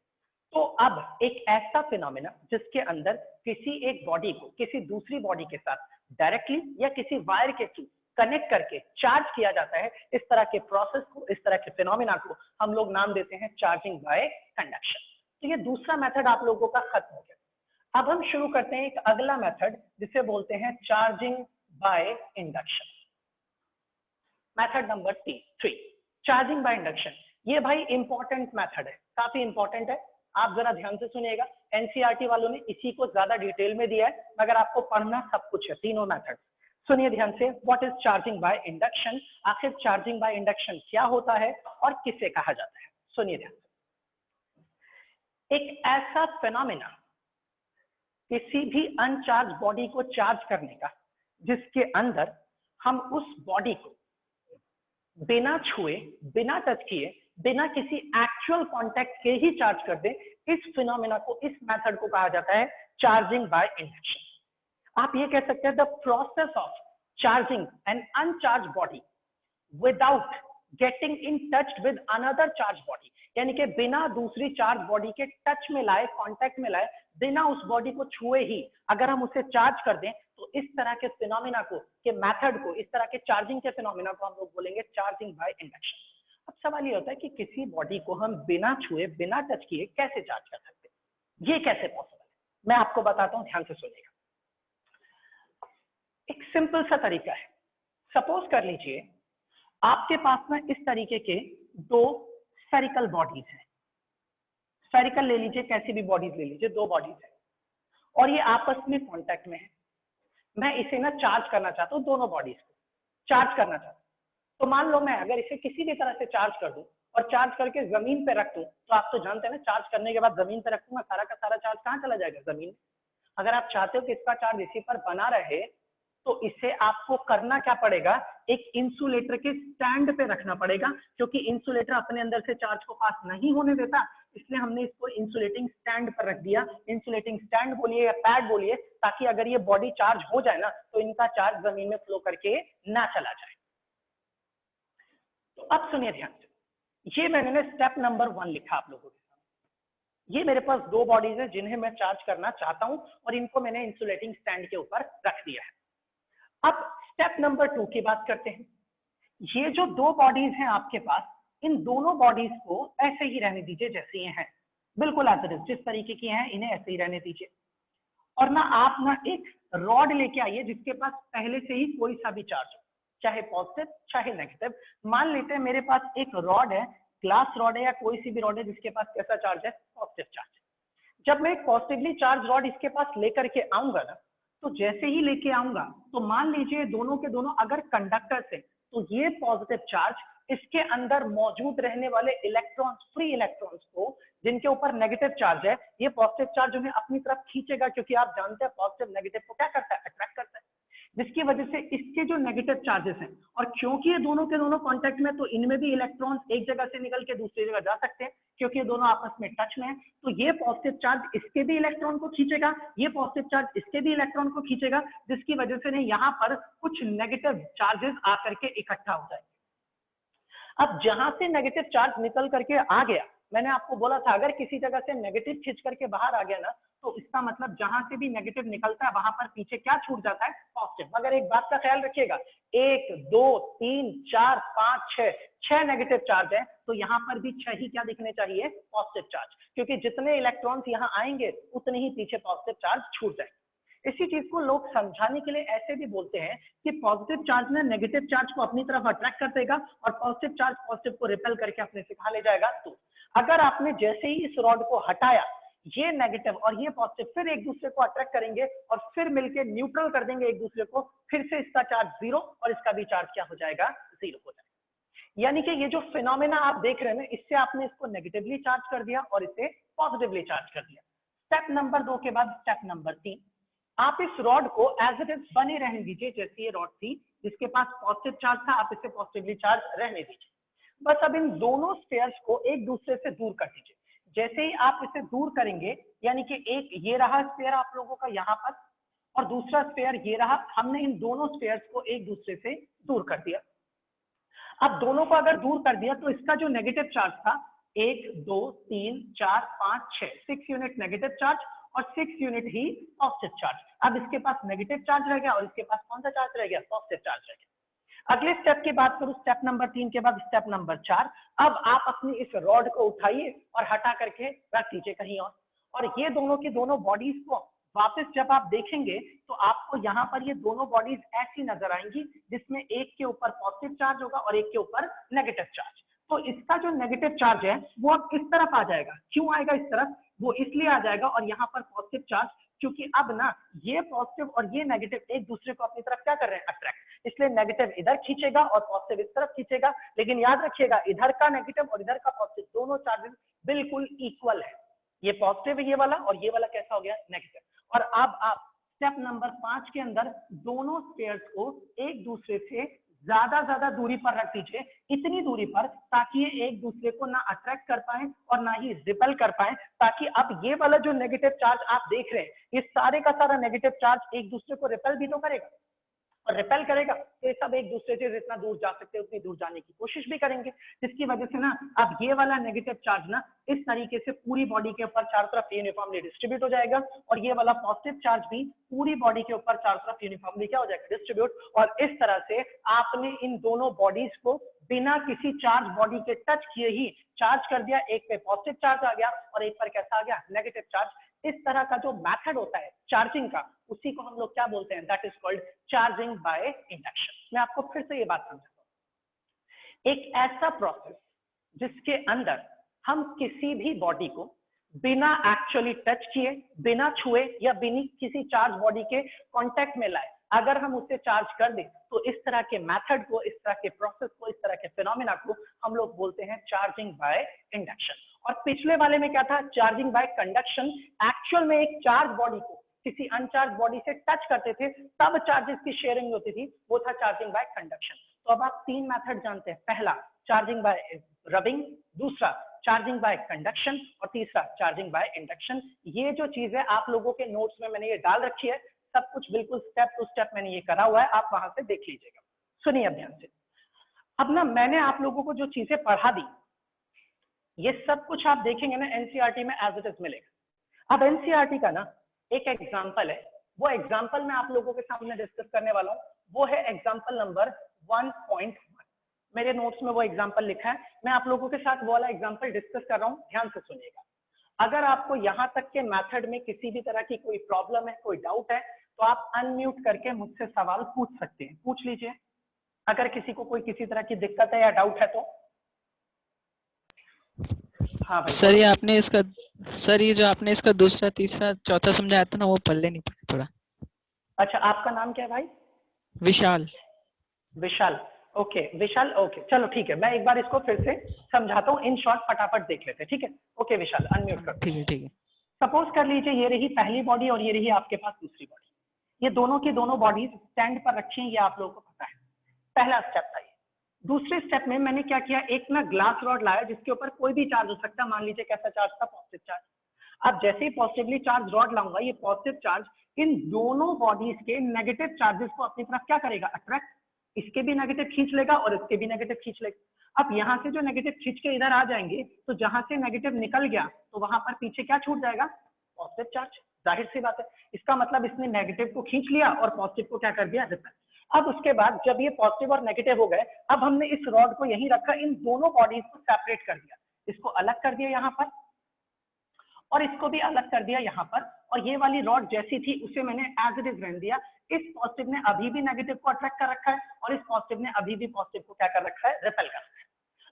[SPEAKER 1] तो अब एक ऐसा फिनोमेना जिसके अंदर किसी एक बॉडी को किसी दूसरी बॉडी के साथ डायरेक्टली या किसी वायर के थ्रू कनेक्ट करके चार्ज किया जाता है, इस तरह के प्रोसेस को, इस तरह के फिनोमेना को हम लोग नाम देते हैं चार्जिंग बाय कंडक्शन। तो ये दूसरा मेथड आप लोगों का खत्म हो गया। अब हम शुरू करते हैं एक अगला मेथड जिसे बोलते हैं charging by induction. Method number 3, charging by induction. ये भाई इंपॉर्टेंट मेथड है, काफी इंपॉर्टेंट है, आप जरा ध्यान से सुनिएगा। एनसीईआरटी वालों ने इसी को ज्यादा डिटेल में दिया है, मगर आपको पढ़ना सब कुछ है, तीनों मेथड। सुनिए ध्यान से, what is charging by induction, आखिर चार्जिंग बाय इंडक्शन क्या होता है और किसे कहा जाता है। सुनिए ध्यान से, एक ऐसा फिनोमेना किसी भी अनचार्ज बॉडी को चार्ज करने का जिसके अंदर हम उस बॉडी को बिना छुए, बिना टच किए, बिना किसी एक्चुअल कांटेक्ट के ही चार्ज कर दे, इस फिनोमेना को, इस मेथड को कहा जाता है चार्जिंग बाय इंडक्शन। आप ये कह सकते हैं the process of charging an uncharge body without getting in touch with another charge body, यानी कि बिना दूसरी चार्ज बॉडी के टच में लाए, कांटेक्ट में लाए, बिना उस बॉडी को छुए ही अगर हम उसे चार्ज कर दें, तो इस तरह के फिनोमेना को, के मेथड को, इस तरह के चार्जिंग के फिनोमेना को हम लोग बोलेंगे चार्जिंग बाय इंडक्शन। अब सवाल ये होता है कि किसी बॉडी को हम बिना छुए, बिना टच किए कैसे चार्ज कर सकते हैं, ये कैसे पॉसिबल है, मैं आपको बताता हूं, ध्यान से सुनिएगा। एक सिंपल सा तरीका है। सपोज कर लीजिए आपके पास में इस तरीके के दो स्फेरिकल बॉडीज हैं, स्फेरिकल ले लीजिए, कैसी भी बॉडीज ले लीजिए, दो बॉडीज है और ये आपस में कांटेक्ट में है। मैं इसे ना चार्ज करना चाहता हूँ, दोनों बॉडीज को चार्ज करना चाहता हूँ। तो मान लो मैं अगर इसे किसी भी तरह से चार्ज कर दूं और चार्ज करके जमीन पे रख दूं, तो आप तो जानते हैं ना, चार्ज करने के बाद जमीन पे रखूंगा, सारा का सारा चार्ज कहाँ चला जाएगा, जमीन। अगर आप चाहते हो कि इसका चार्ज इसी पर बना रहे, तो इसे आपको करना क्या पड़ेगा, एक इंसुलेटर के स्टैंड पे रखना पड़ेगा, क्योंकि इंसुलेटर अपने अंदर से चार्ज को पास नहीं होने देता, इसलिए हमने इसको इंसुलेटिंग स्टैंड पर रख दिया। इंसुलेटिंग स्टैंड बोलिए या पैड बोलिए, ताकि अगर ये बॉडी चार्ज हो जाए ना, तो इनका चार्ज जमीन में फ्लो करके ना चला जाए। तो अब सुनिए ध्यान से, ये मैंने स्टेप नंबर 1 लिखा आप लोगों के सामने। ये मेरे पास दो बॉडीज है जिन्हें मैं चार्ज करना चाहता हूं और इनको मैंने इंसुलेटिंग स्टैंड के ऊपर रख दिया है। अब स्टेप नंबर 2 की बात करते हैं। ये जो दो बॉडीज हैं आपके पास, इन दोनों बॉडीज को ऐसे ही रहने दीजिए जैसे ये हैं, बिल्कुल एज इट इज, जिस तरीके की हैं इन्हें ऐसे ही रहने दीजिए। और ना आप ना एक रॉड लेके आइए जिसके पास पहले से ही कोई सा भी चार्ज हो, चाहे पॉजिटिव चाहे नेगेटिव। मान लेते हैं मेरे पास एक रॉड है, ग्लास रॉड है या कोई सी भी रॉड है जिसके पास कैसा चार्ज है, पॉजिटिव चार्ज। जब मैं एक पॉजिटिवली चार्ज रॉड इसके पास लेकर के आऊंगा ना, तो जैसे ही लेके आऊंगा, तो मान लीजिए दोनों के दोनों अगर कंडक्टर से, तो ये पॉजिटिव चार्ज इसके अंदर मौजूद रहने वाले इलेक्ट्रॉन्स, फ्री इलेक्ट्रॉन्स को, जिनके ऊपर नेगेटिव चार्ज है, ये पॉजिटिव चार्ज उन्हें अपनी तरफ खींचेगा, क्योंकि आप जानते हैं पॉजिटिव नेगेटिव को क्या करता है, अट्रैक्ट करता है, जिसकी वजह से इसके जो नेगेटिव चार्जेस हैं, और क्योंकि ये दोनों के दोनों कांटेक्ट में, तो इनमें भी इलेक्ट्रॉन्स एक जगह से निकल के दूसरी जगह जा सकते हैं, क्योंकि ये दोनों आपस में टच में है। तो ये पॉजिटिव चार्ज इसके भी इलेक्ट्रॉन को खींचेगा, ये पॉजिटिव चार्ज इसके भी इलेक्ट्रॉन को खींचेगा, जिसकी वजह से यहाँ पर कुछ नेगेटिव चार्जेस आकर के इकट्ठा हो जाएंगे। अब जहां से नेगेटिव चार्ज निकल करके आ गया, मैंने आपको बोला था अगर किसी जगह से नेगेटिव खींच करके बाहर आ गया ना, तो इसका मतलब जहां से भी नेगेटिव निकलता है वहां पर पीछे क्या छूट जाता है, पॉजिटिव पॉजिटिव। मगर एक बात का ख्याल रखिएगा, 1 2 3 4 5 6 नेगेटिव चार्ज है, तो यहाँ पर भी 6 ही क्या दिखने चाहिए, पॉजिटिव चार्ज, क्योंकि जितने इलेक्ट्रॉन्स यहाँ आएंगे उतने ही पीछे पॉजिटिव चार्ज छूट जाएंगे। इसी चीज को लोग समझाने के लिए ऐसे भी बोलते हैं कि पॉजिटिव चार्ज ने नेगेटिव चार्ज को अपनी तरफ अट्रैक्ट कर देगा और पॉजिटिव चार्ज पॉजिटिव को रिपेल करके अपने से कहा ले जाएगा। तो अगर आपने जैसे ही इस रॉड को हटाया, ये नेगेटिव और ये पॉजिटिव फिर एक दूसरे को अट्रैक्ट करेंगे और फिर मिलके न्यूट्रल कर देंगे एक दूसरे को, फिर से इसका चार्ज 0 और इसका भी चार्ज क्या हो जाएगा, 0 हो जाएगा। यानी कि ये जो फिनोमेना आप देख रहे हैं ना, इससे आपने इसको नेगेटिवली चार्ज कर दिया और इसे पॉजिटिवली चार्ज कर दिया। स्टेप नंबर 2 के बाद स्टेप नंबर 3, आप इस रॉड को एज इट इज बने रहने दीजिए, जैसे ये रॉड थी जिसके पास पॉजिटिव चार्ज था, आप इसे पॉजिटिवली चार्ज रहने दीजिए। बस अब इन दोनों स्फीयर्स को एक दूसरे से दूर कर दीजिए। जैसे ही आप इसे दूर करेंगे, यानी कि एक ये रहा स्फीयर आप लोगों का यहाँ पर और दूसरा स्फीयर ये रहा, हमने इन दोनों स्फीयर्स को एक दूसरे से दूर कर दिया। अब दोनों को अगर दूर कर दिया तो इसका जो नेगेटिव चार्ज था 1 2 3 4 5 6 यूनिट नेगेटिव चार्ज और 6 यूनिट ही पॉजिटिव चार्ज। अब इसके पास नेगेटिव चार्ज रह गया और इसके पास कौन सा चार्ज रह गया, पॉजिटिव चार्ज रह गया। अगले स्टेप की बात करूं, स्टेप नंबर 3 के बाद स्टेप नंबर 4, अब आप अपनी इस रॉड को उठाइए और हटा करके रख दीजिए कहीं और ये दोनों की दोनों बॉडीज को वापस जब आप देखेंगे तो आपको यहाँ पर ये दोनों बॉडीज ऐसी नजर आएंगी जिसमें एक के ऊपर पॉजिटिव चार्ज होगा और एक के ऊपर नेगेटिव चार्ज। तो इसका जो नेगेटिव चार्ज है वो अब किस तरफ आ जाएगा, क्यों आएगा इस तरफ, वो इसलिए आ जाएगा और यहाँ पर पॉजिटिव चार्ज, क्योंकि अब ना ये पॉजिटिव और ये नेगेटिव एक दूसरे को अपनी तरफ क्या कर रहे हैं, अट्रैक्ट, इसलिए नेगेटिव इधर खींचेगा और पॉजिटिव इस तरफ खींचेगा। लेकिन याद रखिएगा इधर का नेगेटिव और इधर का पॉजिटिव दोनों चार्जेस बिल्कुल इक्वल है, ये पॉजिटिव है ये वाला और ये वाला कैसा हो गया, नेगेटिव। और अब आप स्टेप नंबर 5 के अंदर दोनों स्फीयर्स को एक दूसरे से ज्यादा दूरी पर रख दीजिए, इतनी दूरी पर ताकि ये एक दूसरे को ना अट्रैक्ट कर पाए और ना ही रिपेल कर पाए, ताकि अब ये वाला जो नेगेटिव चार्ज आप देख रहे हैं ये सारे का सारा नेगेटिव चार्ज एक दूसरे को रिपेल भी तो करेगा और रिपेल करेगा तो ये सब एक दूसरे से जितना दूर जा सकते हैं उतनी दूर जाने की कोशिश भी करेंगे, जिसकी वजह से ना अब ये वाला नेगेटिव चार्ज ना इस तरीके से पूरी बॉडी के ऊपर चारों तरफ यूनिफॉर्मली डिस्ट्रीब्यूट हो जाएगा और ये वाला पॉजिटिव चार्ज भी पूरी बॉडी के ऊपर चारों तरफ यूनिफॉर्मली क्या हो जाएगा, डिस्ट्रीब्यूट। और इस तरह से आपने इन दोनों बॉडीज को बिना किसी चार्ज बॉडी के टच किए ही चार्ज कर दिया, एक पे पॉजिटिव चार्ज आ गया और एक पर कैसा आ गया, नेगेटिव चार्ज। इस तरह का जो मेथड होता है चार्जिंग का, उसी को हम लोग क्या बोलते हैं, that is called charging by induction. मैं आपको फिर से ये बात समझाता हूं, एक ऐसा प्रोसेस जिसके अंदर हम किसी भी बॉडी को बिना एक्चुअली टच किए, बिना छुए या बिना किसी चार्ज बॉडी के कांटेक्ट में लाए अगर हम उससे चार्ज कर दें तो इस तरह के मेथड को, इस तरह के प्रोसेस को, इस तरह के फिनोमेना को हम लोग बोलते हैं चार्जिंग बाय इंडक्शन। और पिछले वाले में क्या था, चार्जिंग बाय कंडक्शन। एक्चुअल में एक चार्ज बॉडी को किसी अनचार्ज बॉडी से टच करते थे तब चार्जेस की शेयरिंग होती थी, वो था चार्जिंग बाय कंडक्शन। तो अब आप 3 मेथड जानते हैं, पहला चार्जिंग बाय रबिंग, दूसरा चार्जिंग बाय कंडक्शन और तीसरा चार्जिंग बाय इंडक्शन। ये जो चीज है आप लोगों के नोट्स में मैंने ये डाल रखी है, सब कुछ बिल्कुल स्टेप टू स्टेप मैंने ये करा हुआ है, आप वहां से देख लीजिएगा। सुनिए अब ध्यान से। अब ना मैंने आप लोगों को जो चीजें पढ़ा दी ये सब कुछ आप देखेंगे ना एनसीईआरटी में एज इट इज मिलेगा। अब एनसीईआरटी का ना एक एग्जांपल है, वो एग्जांपल मैं आप लोगों के सामने डिस्कस करने वाला हूँ, वो है एग्जांपल नंबर 1.1। मेरे नोट्स में वो एग्जांपल लिखा है, मैं आप लोगों के साथ वो वाला एग्जांपल डिस्कस कर रहा हूँ, ध्यान से सुनिएगा। अगर आपको यहाँ तक के मेथड में किसी भी तरह की कोई प्रॉब्लम है, कोई डाउट है, तो आप अनम्यूट करके मुझसे सवाल पूछ सकते हैं, पूछ लीजिए अगर किसी को कोई किसी तरह की दिक्कत है या डाउट है तो। हाँ भाई
[SPEAKER 2] सर ये आपने इसका, सर ये जो आपने इसका दूसरा तीसरा चौथा समझाया था ना वो पल्ले नहीं पड़ा थोड़ा।
[SPEAKER 1] अच्छा आपका नाम क्या है भाई?
[SPEAKER 2] विशाल।
[SPEAKER 1] विशाल, ओके विशाल, ओके चलो ठीक है, मैं एक बार इसको फिर से समझाता हूँ, इन शॉर्ट फटाफट देख लेते हैं, ठीक है? ओके विशाल अनम्यूट कर।
[SPEAKER 2] ठीक है ठीक है।
[SPEAKER 1] सपोज कर लीजिए ये रही पहली बॉडी और ये रही आपके पास दूसरी बॉडी, ये दोनों की दोनों बॉडीज स्टैंड पर रखी हैं, ये आप लोगों को पता है। पहला स्टेप था ये। दूसरे स्टेप में मैंने क्या किया, एक ना ग्लास रॉड लाया जिसके ऊपर कोई भी चार्ज हो सकता है, मान लीजिए कैसा चार्ज था, पॉजिटिव चार्ज। अब जैसे ही पॉजिटिवली चार्ज रॉड लाऊंगा, ये पॉजिटिव चार्ज इन दोनों बॉडीज के नेगेटिव चार्जेस को अपनी तरफ क्या करेगा, अट्रैक्ट, इसके भी नेगेटिव खींच लेगा और इसके भी नेगेटिव खींच लेगा। अब यहाँ से जो नेगेटिव खींच के इधर आ जाएंगे तो जहां से नेगेटिव निकल गया तो वहां पर पीछे क्या छूट जाएगा, पॉजिटिव चार्ज। जाहिर सी बात है, इसका मतलब इसने नेगेटिव को खींच लिया और पॉजिटिव को क्या कर दिया, रिपेल। अब उसके बाद जब ये पॉजिटिव और नेगेटिव हो गए, अब हमने इस रॉड को यहीं रखा, इन दोनों बॉडीज को सेपरेट कर दिया, इसको अलग कर दिया यहाँ पर और इसको भी अलग कर दिया यहाँ पर, और ये वाली रॉड जैसी थी उसे मैंने एज इट इज रहने दिया। इस पॉजिटिव ने अभी भी नेगेटिव को अट्रैक्ट कर रखा है और इस पॉजिटिव ने अभी भी पॉजिटिव को क्या कर रखा है, रिपेल कर रखा है।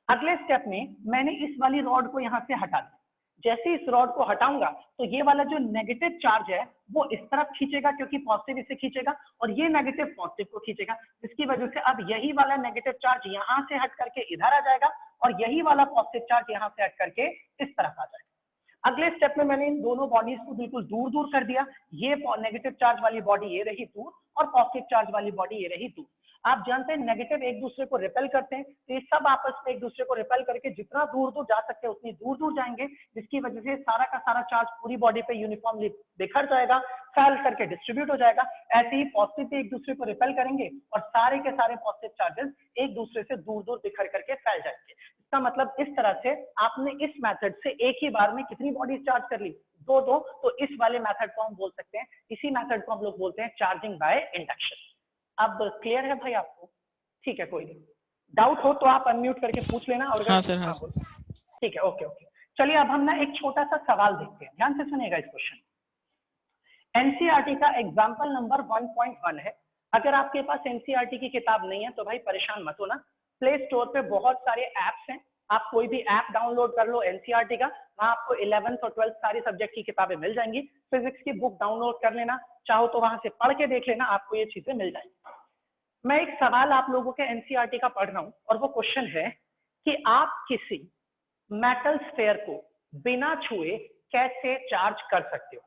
[SPEAKER 1] अगले स्टेप में मैंने इस वाली रॉड को यहाँ से हटा दिया। जैसे इस रॉड को हटाऊंगा तो ये वाला जो नेगेटिव चार्ज है वो इस तरफ खींचेगा क्योंकि पॉजिटिव इसे खींचेगा, और ये नेगेटिव पॉजिटिव को खींचेगा, जिसकी वजह से अब यही वाला नेगेटिव चार्ज यहाँ से हट करके इधर आ जाएगा और यही वाला पॉजिटिव चार्ज यहाँ से हट करके इस तरफ आ जाएगा। अगले स्टेप में मैंने इन दोनों बॉडीज को बिल्कुल दूर दूर कर दिया। ये नेगेटिव चार्ज वाली बॉडी ये रही दूर और पॉजिटिव चार्ज वाली बॉडी ये रही दूर। आप जानते हैं नेगेटिव एक दूसरे को रिपेल करते हैं, तो ये सब आपस में एक दूसरे को रिपेल करके जितना दूर दूर जा सकते हैं उतनी दूर दूर जाएंगे, जिसकी वजह से सारा का सारा चार्ज पूरी बॉडी पे यूनिफॉर्मली बिखर जाएगा, फैल करके डिस्ट्रीब्यूट हो जाएगा। ऐसे ही पॉजिटिव भी एक दूसरे को रिपेल करेंगे और सारे के सारे पॉजिटिव चार्जेस एक दूसरे से दूर दूर बिखर करके फैल जाएंगे। इसका मतलब इस तरह से आपने इस मेथड से एक ही बार में कितनी बॉडी चार्ज कर ली, दो, तो इस वाले मेथड को हम बोल सकते हैं, इसी मेथड को हम लोग बोलते हैं चार्जिंग बाय इंडक्शन। अब क्लियर है भाई आपको? ठीक है, कोई नहीं, डाउट हो तो आप अनम्यूट करके पूछ लेना। और
[SPEAKER 2] हाँ सर, हाँ सर।
[SPEAKER 1] ठीक है, ओके ओके। चलिए अब हम ना एक छोटा सा सवाल देखते हैं, ध्यान से सुनिएगा इस क्वेश्चन। एनसीईआरटी का एग्जांपल नंबर 1.1 है। अगर आपके पास एनसीईआरटी की किताब नहीं है तो भाई परेशान मत होना, प्ले स्टोर पे बहुत सारे ऐप्स हैं, आप कोई भी ऐप डाउनलोड कर लो एनसीईआरटी का, वहां आपको 11th और 12th सारी सब्जेक्ट की किताबें मिल जाएंगी। फिजिक्स की बुक डाउनलोड कर लेना, चाहो तो वहां से पढ़ के देख लेना, आपको ये चीजें मिल जाएंगी। मैं एक सवाल आप लोगों के एनसीईआरटी का पढ़ रहा हूं और वो क्वेश्चन है कि आप किसी मेटल स्फेयर को बिना छुए कैसे चार्ज कर सकते हो।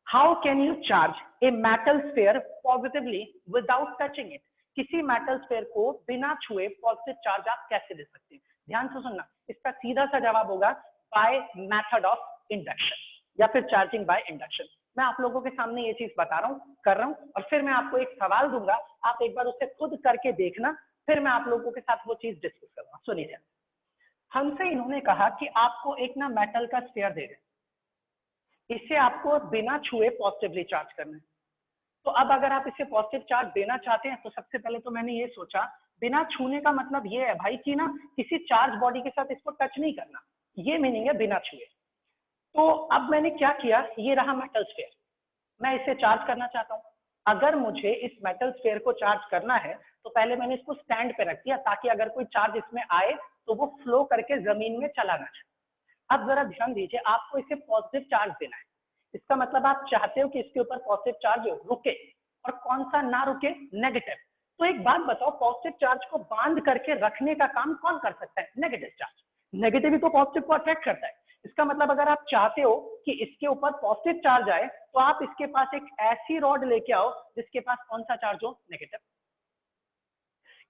[SPEAKER 1] How can you charge a metal sphere positively without touching it. किसी मेटल स्फेयर को बिना छुए पॉजिटिव चार्ज आप कैसे दे सकते हैं। ध्यान से सुनना, इसका सीधा सा जवाब होगा बाय मेथड ऑफ इंडक्शन या फिर चार्जिंग बाय इंडक्शन। मैं आप लोगों के सामने ये चीज बता रहा हूँ, कर रहा हूँ, और फिर मैं आपको एक सवाल दूंगा, आप एक बार उसे खुद करके देखना, फिर मैं आप लोगों के साथ वो चीज डिस्कस करूंगा। सुनिए, हमसे इन्होंने कहा कि आपको एक ना मेटल का स्फीयर दे दें, इसे आपको बिना छुए पॉजिटिवली चार्ज करना है। तो अब अगर आप इसे पॉजिटिव चार्ज देना चाहते हैं तो सबसे पहले तो मैंने ये सोचा, बिना छूने का मतलब ये है भाई कि ना किसी चार्ज बॉडी के साथ इसको टच नहीं करना, ये मीनिंग है बिना छुए। तो अब मैंने क्या किया, ये रहा मेटल स्फीयर, मैं इसे चार्ज करना चाहता हूँ। अगर मुझे इस मेटल स्फीयर को चार्ज करना है तो पहले मैंने इसको स्टैंड पे रख दिया ताकि अगर कोई चार्ज इसमें आए तो वो फ्लो करके जमीन में चला ना जाए। अब जरा ध्यान दीजिए, आपको इसे पॉजिटिव चार्ज देना है, इसका मतलब आप चाहते हो कि इसके ऊपर पॉजिटिव चार्ज रुके, और कौन सा ना रुके, नेगेटिव। तो एक बात बताओ, पॉजिटिव चार्ज को बांध करके रखने का काम कौन कर सकता है, नेगेटिव चार्ज। नेगेटिव ही तो पॉजिटिव को अट्रैक्ट करता है। इसका मतलब अगर आप चाहते हो कि इसके ऊपर पॉजिटिव चार्ज आए तो आप इसके पास एक ऐसी रॉड लेके आओ जिसके पास कौन सा चार्ज हो, नेगेटिव।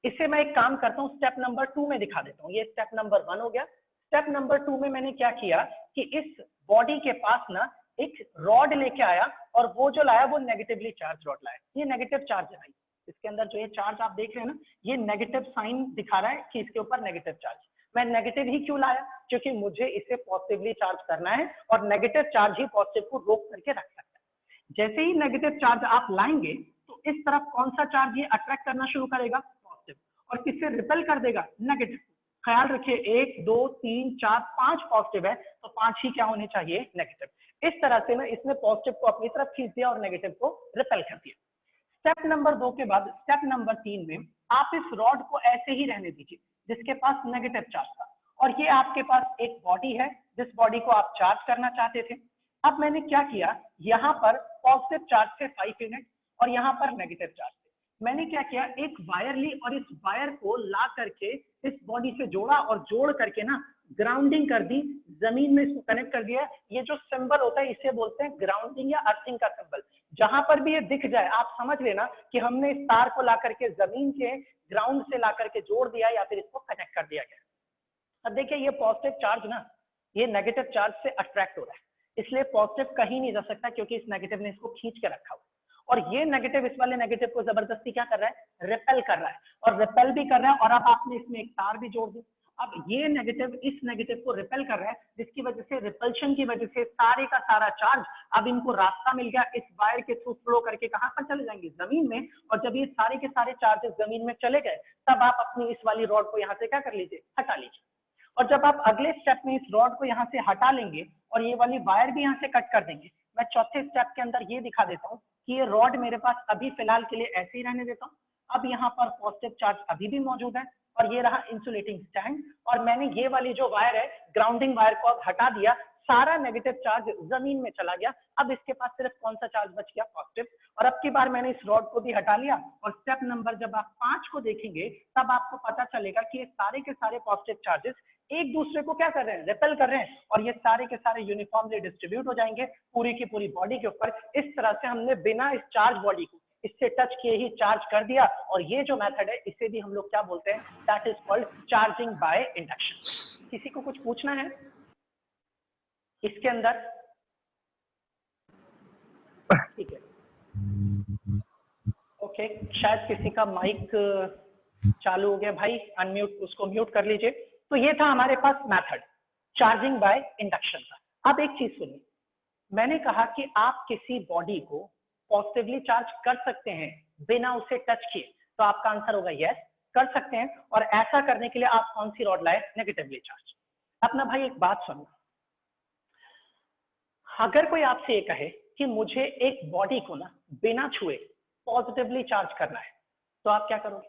[SPEAKER 1] इससे मैं एक काम करता हूँ, स्टेप नंबर 2 में दिखा देता हूँ। ये स्टेप नंबर 1 हो गया। स्टेप नंबर 2 में मैंने क्या किया कि इस बॉडी के पास ना एक रॉड लेके आया, और वो जो लाया वो नेगेटिवली चार्ज रॉड लाया। ये नेगेटिव चार्ज है भाई, इसके अंदर जो ये चार्ज आप देख रहे हैं ना, ये नेगेटिव साइन दिखा रहा है कि इसके ऊपर नेगेटिव चार्ज। मैं नेगेटिव ही क्यों लाया, क्योंकि मुझे इसे पॉजिटिवली चार्ज करना है, और नेगेटिव चार्ज ही पॉजिटिव को रोक करके रख सकता है। जैसे ही नेगेटिव चार्ज आप लाएंगे तो इस तरफ कौन सा चार्ज ये अट्रैक्ट करना शुरू करेगा, पॉजिटिव, और किससे रिपेल कर देगा, नेगेटिव। ख्याल रखिए 1 2 3 4 5 पॉजिटिव है तो 5 ही क्या होने चाहिए, नेगेटिव। इस तरह से ना इसने पॉजिटिव को अपनी तरफ खींच दिया और नेगेटिव को रिपेल कर दिया। स्टेप नंबर 2 के बाद स्टेप नंबर 3 में आप इस रॉड को ऐसे ही रहने दीजिए जिसके पास नेगेटिव चार्ज था, और ये आपके पास एक बॉडी है जिस बॉडी को आप चार्ज करना चाहते थे। अब मैंने क्या किया, यहाँ पर पॉजिटिव चार्ज थे 5 यूनिट और यहाँ पर नेगेटिव चार्ज थे। मैंने क्या किया, एक वायर ली और इस वायर को ला करके इस बॉडी से जोड़ा और जोड़ करके ना ग्राउंडिंग कर दी, जमीन में इसको कनेक्ट कर दिया। ये जो सिंबल होता है इसे बोलते हैं ग्राउंडिंग या अर्थिंग का सिंबल। जहां पर भी ये दिख जाए आप समझ लेना कि हमने इस तार को ला करके जमीन के ग्राउंड से ला करके जोड़ दिया या फिर इसको कनेक्ट कर दिया गया। अब देखिए ये पॉजिटिव चार्ज ना ये नेगेटिव चार्ज से अट्रैक्ट हो रहा है, इसलिए पॉजिटिव कहीं नहीं जा सकता क्योंकि इस नेगेटिव ने इसको खींच के रखा हुआ, और ये नेगेटिव इस वाले नेगेटिव को जबरदस्ती क्या कर रहा है, रिपेल कर रहा है, और रिपेल भी कर रहा है। और अब आपने इसमें एक तार भी जोड़ दी। अब ये नेगेटिव इस नेगेटिव को रिपेल कर रहा है, जिसकी वजह से रिपल्शन की वजह से सारे का सारा चार्ज अब इनको रास्ता मिल गया, इस वायर के थ्रू फ्लो करके कहां पर चले जाएंगे, जमीन में। और जब ये सारे के सारे चार्जेस जमीन में चले गए, तब आप अपनी इस वाली रॉड को यहाँ से क्या कर लीजिए, हटा लीजिए। और जब आप अगले स्टेप में इस रॉड को यहाँ से हटा लेंगे और ये वाली वायर भी यहाँ से कट कर देंगे, मैं चौथे स्टेप के अंदर ये दिखा देता हूँ कि ये रॉड मेरे पास अभी फिलहाल के लिए ऐसे ही रहने देता हूँ। अब यहाँ पर पॉजिटिव चार्ज अभी भी मौजूद है और ये रहा इंसुलेटिंग स्टैंड, और मैंने ये वाली जो वायर है ग्राउंडिंग वायर को अब हटा दिया, सारा नेगेटिव चार्ज जमीन में चला गया। अब इसके पास सिर्फ कौन सा चार्ज बच गया, पॉजिटिव। और अब की बार मैंने इस रॉड को भी हटा लिया और स्टेप नंबर जब आप 5 को देखेंगे तब आपको पता चलेगा कि ये सारे के सारे पॉजिटिव चार्जेस एक दूसरे को क्या कर रहे हैं, रिपेल कर रहे हैं, और ये सारे के सारे यूनिफॉर्मली डिस्ट्रीब्यूट हो जाएंगे पूरी की पूरी बॉडी के ऊपर। इस तरह से हमने बिना इस चार्ज बॉडी को इससे टच किए ही चार्ज कर दिया, और ये जो मेथड है इसे भी हम लोग क्या बोलते हैं, that is called charging by induction. किसी को कुछ पूछना है इसके अंदर? ठीक है, ओके, शायद किसी का माइक चालू हो गया, भाई अनम्यूट, उसको म्यूट कर लीजिए। तो ये था हमारे पास मेथड चार्जिंग बाय इंडक्शन का। अब एक चीज सुनिए, मैंने कहा कि आप किसी बॉडी को पॉजिटिवली चार्ज कर सकते हैं बिना उसे टच किए, तो आपका आंसर होगा यस, कर सकते हैं। और ऐसा करने के लिए आप कौन सी रॉड लाए, नेगेटिवली चार्ज। अपना भाई एक बात सुनना, अगर कोई आपसे ये कहे कि मुझे एक बॉडी को ना बिना छुए पॉजिटिवली चार्ज करना है, तो आप क्या करोगे?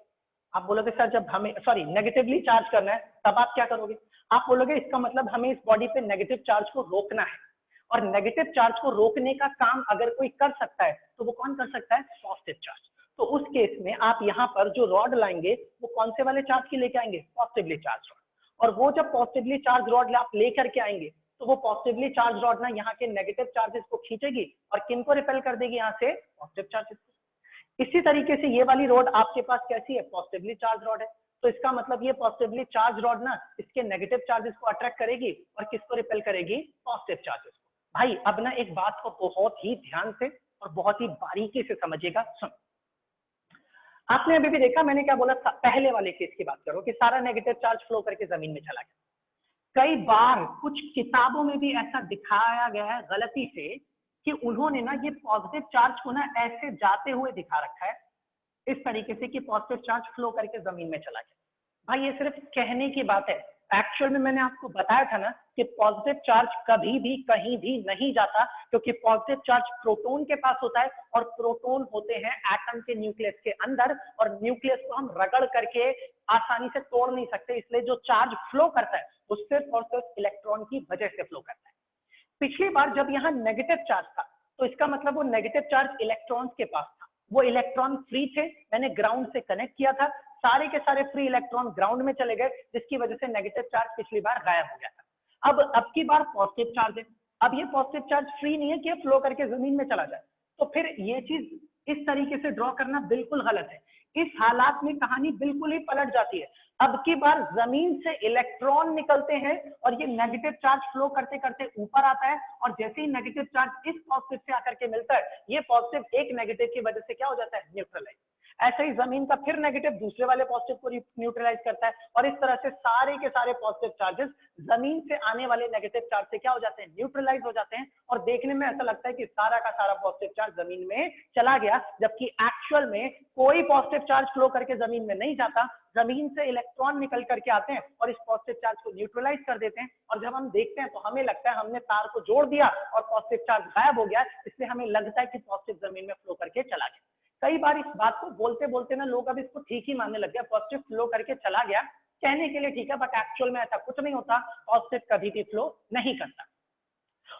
[SPEAKER 1] आप बोलोगे सर जब हमें नेगेटिवली चार्ज करना है तब आप क्या करोगे? आप बोलोगे इसका मतलब हमें इस बॉडी पे नेगेटिव चार्ज को रोकना है, और नेगेटिव चार्ज को रोकने का काम अगर कोई कर सकता है तो वो कौन कर सकता है, पॉजिटिव चार्ज। तो उस केस में आप यहाँ पर जो रॉड लाएंगे वो कौन से वाले चार्ज की लेके आएंगे, पॉजिटिवली चार्ज रॉड। और वो जब पॉजिटिवली चार्ज रॉड आप लेकर के आएंगे तो वो पॉजिटिवली चार्ज रॉड ना यहाँ के नेगेटिव चार्जेस को खींचेगी और किन को रिपेल कर देगी, यहाँ से पॉजिटिव चार्जेस को। इसी तरीके से ये वाली रॉड आपके पास कैसी है, पॉजिटिवली चार्ज रॉड है, तो इसका मतलब ये पॉजिटिवली चार्ज रॉड ना इसके नेगेटिव चार्जेस को अट्रैक्ट करेगी और किसको रिपेल करेगी, पॉजिटिव चार्जेस को। भाई अब ना एक बात को बहुत ही ध्यान से और बहुत ही बारीकी से समझिएगा। सुन, आपने अभी भी देखा मैंने क्या बोला, पहले वाले केस की बात करो कि सारा नेगेटिव चार्ज फ्लो करके जमीन में चला गया। कई बार कुछ किताबों में भी ऐसा दिखाया गया है गलती से कि उन्होंने ना ये पॉजिटिव चार्ज को ना ऐसे जाते हुए दिखा रखा है इस तरीके से कि पॉजिटिव चार्ज फ्लो करके जमीन में चला गया। भाई ये सिर्फ कहने की बात है, एक्चुअल में मैंने आपको बताया था ना कि पॉजिटिव चार्ज कभी भी कहीं भी नहीं जाता, क्योंकि पॉजिटिव चार्ज प्रोटॉन के पास होता है और प्रोटॉन होते हैं एटम के न्यूक्लियस के अंदर, और न्यूक्लियस को हम रगड़ करके आसानी से तोड़ नहीं सकते, इसलिए जो चार्ज फ्लो करता है वो सिर्फ और सिर्फ इलेक्ट्रॉन की वजह से फ्लो करता है। पिछली बार जब यहाँ नेगेटिव चार्ज था तो इसका मतलब वो नेगेटिव चार्ज इलेक्ट्रॉन्स के पास था, वो इलेक्ट्रॉन फ्री थे, मैंने ग्राउंड से कनेक्ट किया था, सारे के सारे फ्री इलेक्ट्रॉन ग्राउंड में चले गए, जिसकी वजह से नेगेटिव चार्ज पिछली बार गायब हो गया था। अब की बार पॉजिटिव चार्ज है, अब ये पॉजिटिव चार्ज फ्री नहीं है कि फ्लो करके जमीन में चला जाए, तो फिर ये चीज इस तरीके से ड्रॉ करना बिल्कुल गलत है। इस हालात में कहानी बिल्कुल ही पलट जाती है। अब की बार जमीन से इलेक्ट्रॉन निकलते हैं और ये नेगेटिव चार्ज फ्लो करते करते ऊपर आता है, और जैसे ही नेगेटिव चार्ज इस पॉजिटिव से आकर के मिलता है, ये पॉजिटिव एक नेगेटिव की वजह से क्या हो जाता है, न्यूट्रलाइज। ऐसे ही जमीन का फिर नेगेटिव दूसरे वाले पॉजिटिव को न्यूट्रलाइज करता है, और इस तरह से सारे के सारे पॉजिटिव चार्जेस जमीन से आने वाले नेगेटिव चार्ज से क्या हो जाते हैं, न्यूट्रलाइज हो जाते हैं, और देखने में ऐसा लगता है कि सारा का सारा पॉजिटिव चार्ज जमीन में चला गया, जबकि एक्चुअल में कोई पॉजिटिव चार्ज फ्लो करके जमीन में नहीं जाता। जमीन से इलेक्ट्रॉन निकल करके आते हैं और इस पॉजिटिव चार्ज को न्यूट्रलाइज कर देते हैं, और जब हम देखते हैं तो हमें लगता है हमने तार को जोड़ दिया और पॉजिटिव चार्ज गायब हो गया, इसलिए हमें लगता है कि पॉजिटिव जमीन में फ्लो करके चला गया। कई बार इस बात को बोलते बोलते ना लोग अब इसको ठीक ही मानने लग गया, पॉजिटिव फ्लो करके चला गया कहने के लिए ठीक है, बट एक्चुअल में ऐसा कुछ नहीं होता, पॉजिटिव कभी भी फ्लो नहीं करता।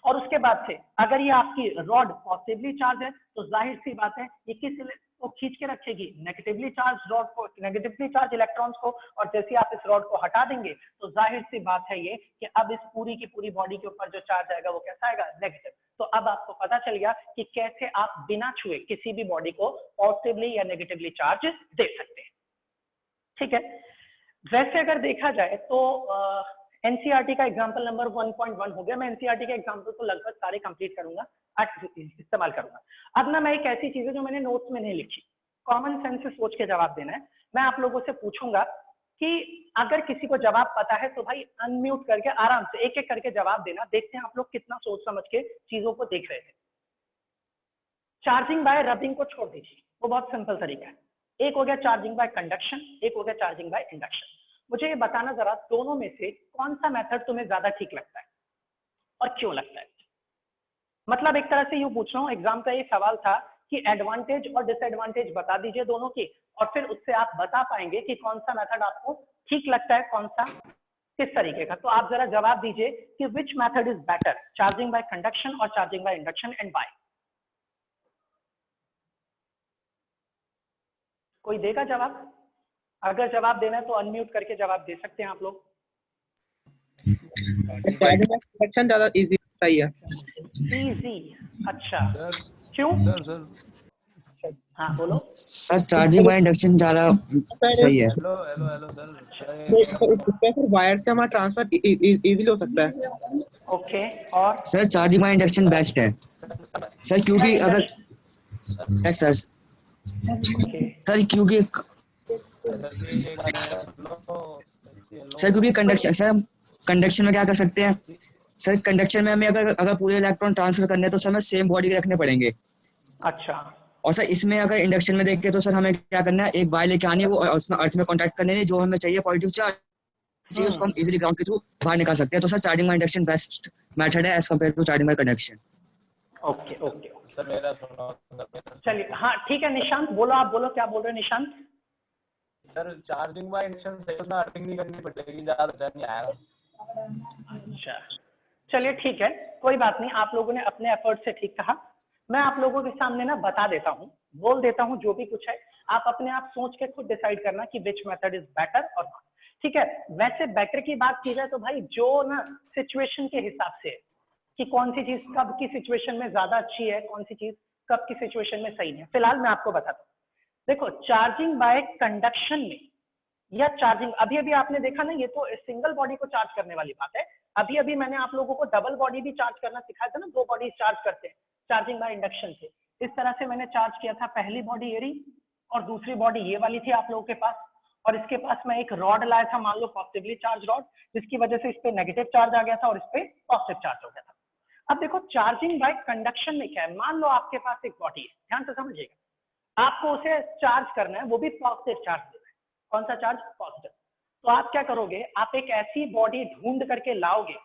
[SPEAKER 1] और उसके बाद से अगर ये आपकी रॉड पॉजिटिवली चार्ज है तो जाहिर सी बात है ये किस को खींच के रखेगी, नेगेटिवली चार्ज रॉड को, नेगेटिवली चार्ज इलेक्ट्रॉन्स को, और जैसे आप इस रॉड को हटा देंगे तो जाहिर सी बात है ये कि अब इस पूरी की पूरी बॉडी के ऊपर जो चार्ज आएगा वो कैसा आएगा, नेगेटिव। तो अब आपको पता चल गया कि कैसे आप बिना छुए किसी भी बॉडी को पॉजिटिवली या नेगेटिवली चार्ज दे सकते हैं। ठीक है, वैसे अगर देखा जाए तो एनसीईआरटी का एग्जांपल नंबर 1.1 हो गया। मैं एनसीईआरटी के एग्जांपल को लगभग सारे कंप्लीट करूंगा, इस्तेमाल करूंगा। अब ना मैं एक ऐसी चीज है जो मैंने नोट्स में नहीं लिखी, कॉमन सेंस से सोच के जवाब देना है। मैं आप लोगों से पूछूंगा कि अगर किसी को जवाब पता है तो भाई अनम्यूट करके आराम से एक एक करके जवाब देना। देखते हैं आप लोग कितना सोच समझ के चीजों को देख रहे थे। चार्जिंग बाय रबिंग को छोड़ दीजिए, वो बहुत सिंपल तरीका है। एक हो गया चार्जिंग बाय कंडक्शन, एक हो गया चार्जिंग बाय इंडक्शन। मुझे ये बताना जरा दोनों में से कौन सा मेथड तुम्हें ज्यादा ठीक लगता है और क्यों लगता है। मतलब एक तरह से यूं पूछ रहा हूँ, एग्जाम का ये सवाल था कि एडवांटेज और डिसएडवांटेज बता दीजिए दोनों की, और फिर उससे आप बता पाएंगे कि कौन सा मेथड आपको ठीक लगता है, कौन सा किस तरीके का। तो आप जरा जवाब दीजिए कि which method is better, charging by conduction और charging by induction, and by. कोई देगा जवाब? अगर जवाब देना है तो अनम्यूट करके जवाब दे सकते हैं आप लोग।
[SPEAKER 5] कंडक्शन ज्यादा इजी सही है।
[SPEAKER 1] इजी, अच्छा क्यों? हाँ बोलो।
[SPEAKER 8] सर चार्जिंग बाय इंडक्शन ज्यादा सही है।
[SPEAKER 5] उसपे फिर वायर से हमारा ट्रांसफर इजीली हो सकता है।
[SPEAKER 1] ओके, और
[SPEAKER 8] sir charging by induction best है सर, क्योंकि अगर यस सर
[SPEAKER 1] ओके
[SPEAKER 8] सर क्योंकि कंडक्शन सर, हम कंडक्शन में क्या कर सकते हैं सर, कंडक्शन में हमें अगर पूरे इलेक्ट्रॉन ट्रांसफर करने हैं तो सर हमें सेम बॉडी के रखने पड़ेंगे।
[SPEAKER 1] अच्छा,
[SPEAKER 8] और सर इसमें अगर इंडक्शन में देखें तो सर हमें क्या करना है, एक वायर लेके आनी है, वो उसमें अर्थ में कांटेक्ट करने है, जो हमें चाहिए पॉजिटिव चार्ज चाहिए उसको हम इजीली ग्राउंड के थ्रू बाहर निकाल सकते हैं। तो sir charging by induction best method है as compare to charging by conduction.
[SPEAKER 1] Okay okay चलिए, हाँ ठीक है। निशांत बोलो, आप बोलो क्या बोल रहे हो Nishant?
[SPEAKER 9] Sir charging by induction से उसमें अर्थिंग नहीं करनी पड़ेगी, ज्यादा अच्छा नहीं आएगा।
[SPEAKER 1] अच्छा चलिए ठीक है, कोई बात नहीं, आप लोगों ने अपने एफर्ट से ठीक कहा। मैं आप लोगों के सामने ना बता देता हूँ, बोल देता हूँ जो भी कुछ है, आप अपने आप सोच के खुद डिसाइड करना कि विच मेथड इज बेटर और नॉट। ठीक है, वैसे बेटर की बात की जाए तो भाई जो ना सिचुएशन के हिसाब से कि कौन सी चीज कब की सिचुएशन में ज्यादा अच्छी है, कौन सी चीज कब की सिचुएशन में सही है, फिलहाल मैं आपको बताता हूँ। देखो चार्जिंग बाय कंडक्शन में या चार्जिंग, अभी अभी आपने देखा ना, ये तो सिंगल बॉडी को चार्ज करने वाली बात है। अभी अभी मैंने आप लोगों को डबल बॉडी भी चार्ज करना सिखाया था ना, दो बॉडी चार्ज करते हैं चार्जिंग बाय इंडक्शन से। इस तरह से मैंने चार्ज किया था, पहली बॉडी ये रही और दूसरी बॉडी ये वाली थी आप लोगों के पास, और इसके पास मैं एक रॉड लाया था, मान लो पॉजिटिवली चार्ज रॉड, जिसकी वजह से इस पे नेगेटिव चार्ज आ गया था और इस पे पॉजिटिव चार्ज हो गया था। अब देखो चार्जिंग बाय कंडक्शन में क्या है, मान लो आपके पास एक बॉडी है, ध्यान से समझिएगा, आपको उसे चार्ज करना है, वो भी पॉजिटिव चार्ज देना है। कौन सा चार्ज? पॉजिटिव। तो आप क्या करोगे, आप एक ऐसी बॉडी ढूंढ करके लाओगे,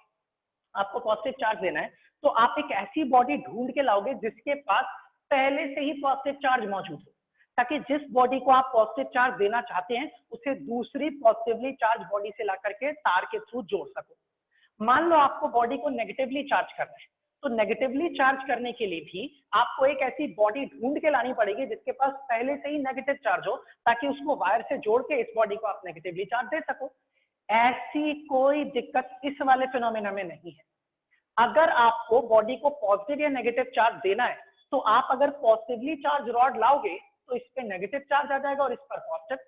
[SPEAKER 1] आपको पॉजिटिव चार्ज देना है तो आप एक ऐसी बॉडी ढूंढ के लाओगे जिसके पास पहले से ही पॉजिटिव चार्ज मौजूद हो, ताकि जिस बॉडी को आप पॉजिटिव चार्ज देना चाहते हैं उसे दूसरी पॉजिटिवली चार्ज बॉडी से ला करके तार के थ्रू जोड़ सको। मान लो आपको बॉडी को नेगेटिवली चार्ज करना है, तो नेगेटिवली चार्ज करने के लिए भी आपको एक ऐसी बॉडी ढूंढ के लानी पड़ेगी जिसके पास पहले से ही नेगेटिव चार्ज हो, ताकि उसको वायर से जोड़ के इस बॉडी को आप नेगेटिवली चार्ज दे सको। ऐसी कोई दिक्कत इस वाले फिनोमेना में नहीं है। अगर आपको बॉडी को पॉजिटिव या नेगेटिव चार्ज देना है तो आप अगर पॉजिटिवली चार्ज रॉड लाओगे तो इस पे नेगेटिव चार्ज आ जाएगा और इस पर पॉजिटिव,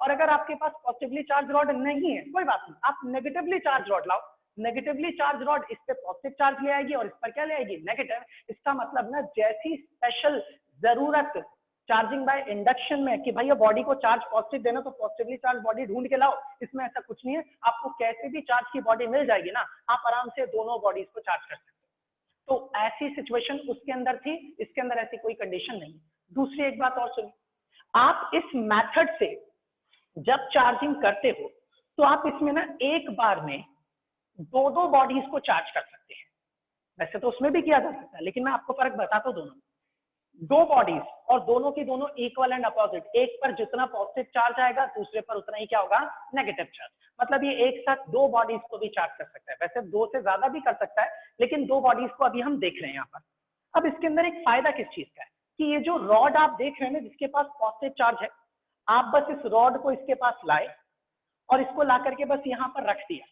[SPEAKER 1] और अगर आपके पास पॉजिटिवली चार्ज रॉड नहीं है कोई बात नहीं, आप नेगेटिवली चार्ज रॉड लाओ, नेगेटिवली चार्ज रॉड इस पे पॉजिटिव चार्ज ले आएगी और इस पर क्या ले आएगी? नेगेटिव। इसका मतलब ना जैसी स्पेशल जरूरत चार्जिंग बाय इंडक्शन में कि भैया बॉडी को चार्ज पॉजिटिव देना तो पॉजिटिवली चार्ज बॉडी ढूंढ के लाओ, इसमें ऐसा कुछ नहीं है, आपको कैसे भी चार्ज की बॉडी मिल जाएगी ना, आप आराम से दोनों बॉडीज को चार्ज कर सकते हो। तो ऐसी सिचुएशन उसके अंदर थी, इसके अंदर ऐसी कोई कंडीशन नहीं। दूसरी एक बात और सुनिए, आप इस मेथड से जब चार्जिंग करते हो तो आप इसमें ना एक बार में दो बॉडीज को चार्ज कर सकते हैं। वैसे तो उसमें भी किया जा सकता है, लेकिन मैं आपको फर्क बताता हूं। दोनों दो बॉडीज और दोनों की दोनों इक्वल एंड अपोजिट, एक पर जितना पॉजिटिव चार्ज आएगा दूसरे पर उतना ही क्या होगा? Negative charge. मतलब ये एक साथ दो बॉडीज को भी चार्ज कर सकता है, वैसे दो से ज्यादा भी कर सकता है, लेकिन दो बॉडीज को अभी हम देख रहे हैं यहाँ पर। अब इसके अंदर एक फायदा किस चीज का है कि ये जो रॉड आप देख रहे हैं ना जिसके पास पॉजिटिव चार्ज है, आप बस इस रॉड को इसके पास लाए और इसको ला करके बस यहाँ पर रख दिया,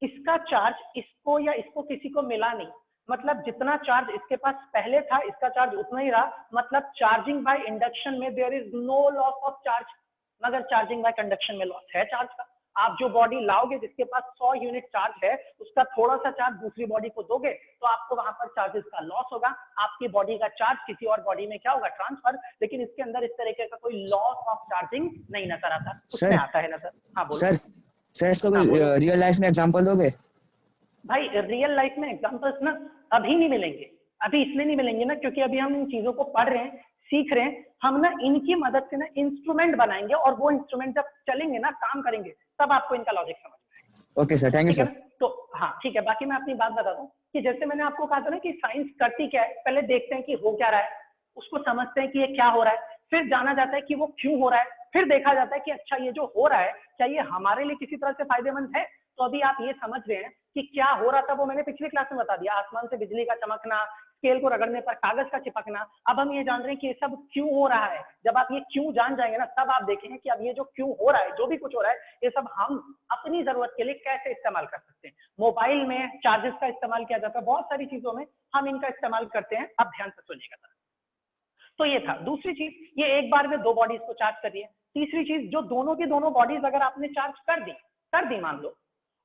[SPEAKER 1] इसका चार्ज इसको या इसको किसी को मिला नहीं, मतलब जितना चार्ज इसके पास पहले था इसका चार्ज उतना ही रहा। मतलब चार्जिंग बाय इंडक्शन में there is no loss of charge, मगर चार्जिंग बाय कंडक्शन में लॉस है चार्ज का। आप जो बॉडी लाओगे जिसके पास 100 यूनिट चार्ज है, उसका थोड़ा सा चार्ज दूसरी बॉडी को दोगे तो आपको वहां पर चार्जेस का लॉस होगा, आपकी बॉडी का चार्ज किसी और बॉडी में क्या होगा, ट्रांसफर। लेकिन इसके अंदर इस तरीके का कोई लॉस ऑफ चार्जिंग नहीं नजर आता, उसमें आता है नजर। हाँ बोलो
[SPEAKER 8] सर इसका कोई रियल लाइफ में एग्जांपल दोगे?
[SPEAKER 1] भाई रियल लाइफ में एग्जांपल्स ना अभी नहीं मिलेंगे, अभी इसलिए नहीं मिलेंगे ना क्योंकि अभी हम इन चीजों को पढ़ रहे हैं, सीख रहे हैं। हम ना इनकी मदद से ना इंस्ट्रूमेंट बनाएंगे और वो इंस्ट्रूमेंट जब चलेंगे ना, काम करेंगे, तब आपको इनका लॉजिक समझ में आएगा।
[SPEAKER 8] Okay sir, thank you sir.
[SPEAKER 1] तो हाँ ठीक है, बाकी मैं अपनी बात बताता हूँ कि जैसे मैंने आपको कहा था ना कि साइंस करती क्या है, पहले देखते हैं कि हो क्या रहा है, उसको समझते हैं कि ये क्या हो रहा है, फिर जाना जाता है कि वो क्यों हो रहा है, फिर देखा जाता है कि अच्छा ये जो हो रहा है क्या ये हमारे लिए किसी तरह से फायदेमंद है। तो अभी आप ये समझ रहे हैं कि क्या हो रहा था, वो मैंने पिछली क्लास में बता दिया, आसमान से बिजली का चमकना, स्केल को रगड़ने पर कागज का चिपकना। अब हम ये जान रहे हैं कि ये सब क्यों हो रहा है। जब आप ये क्यों जान जाएंगे ना, तब आप देखेंगे कि अब ये जो क्यों हो रहा है, जो भी कुछ हो रहा है, ये सब हम अपनी जरूरत के लिए कैसे इस्तेमाल कर सकते हैं। मोबाइल में चार्जेस का इस्तेमाल किया जाता है, बहुत सारी चीजों में हम इनका इस्तेमाल करते हैं। अब ध्यान से सुनिएगा। तो ये था। दूसरी चीज, ये एक बार में 2 बॉडीज को चार्ज करिए। तीसरी चीज, जो दोनों की दोनों बॉडीज अगर आपने चार्ज कर दी मान लो,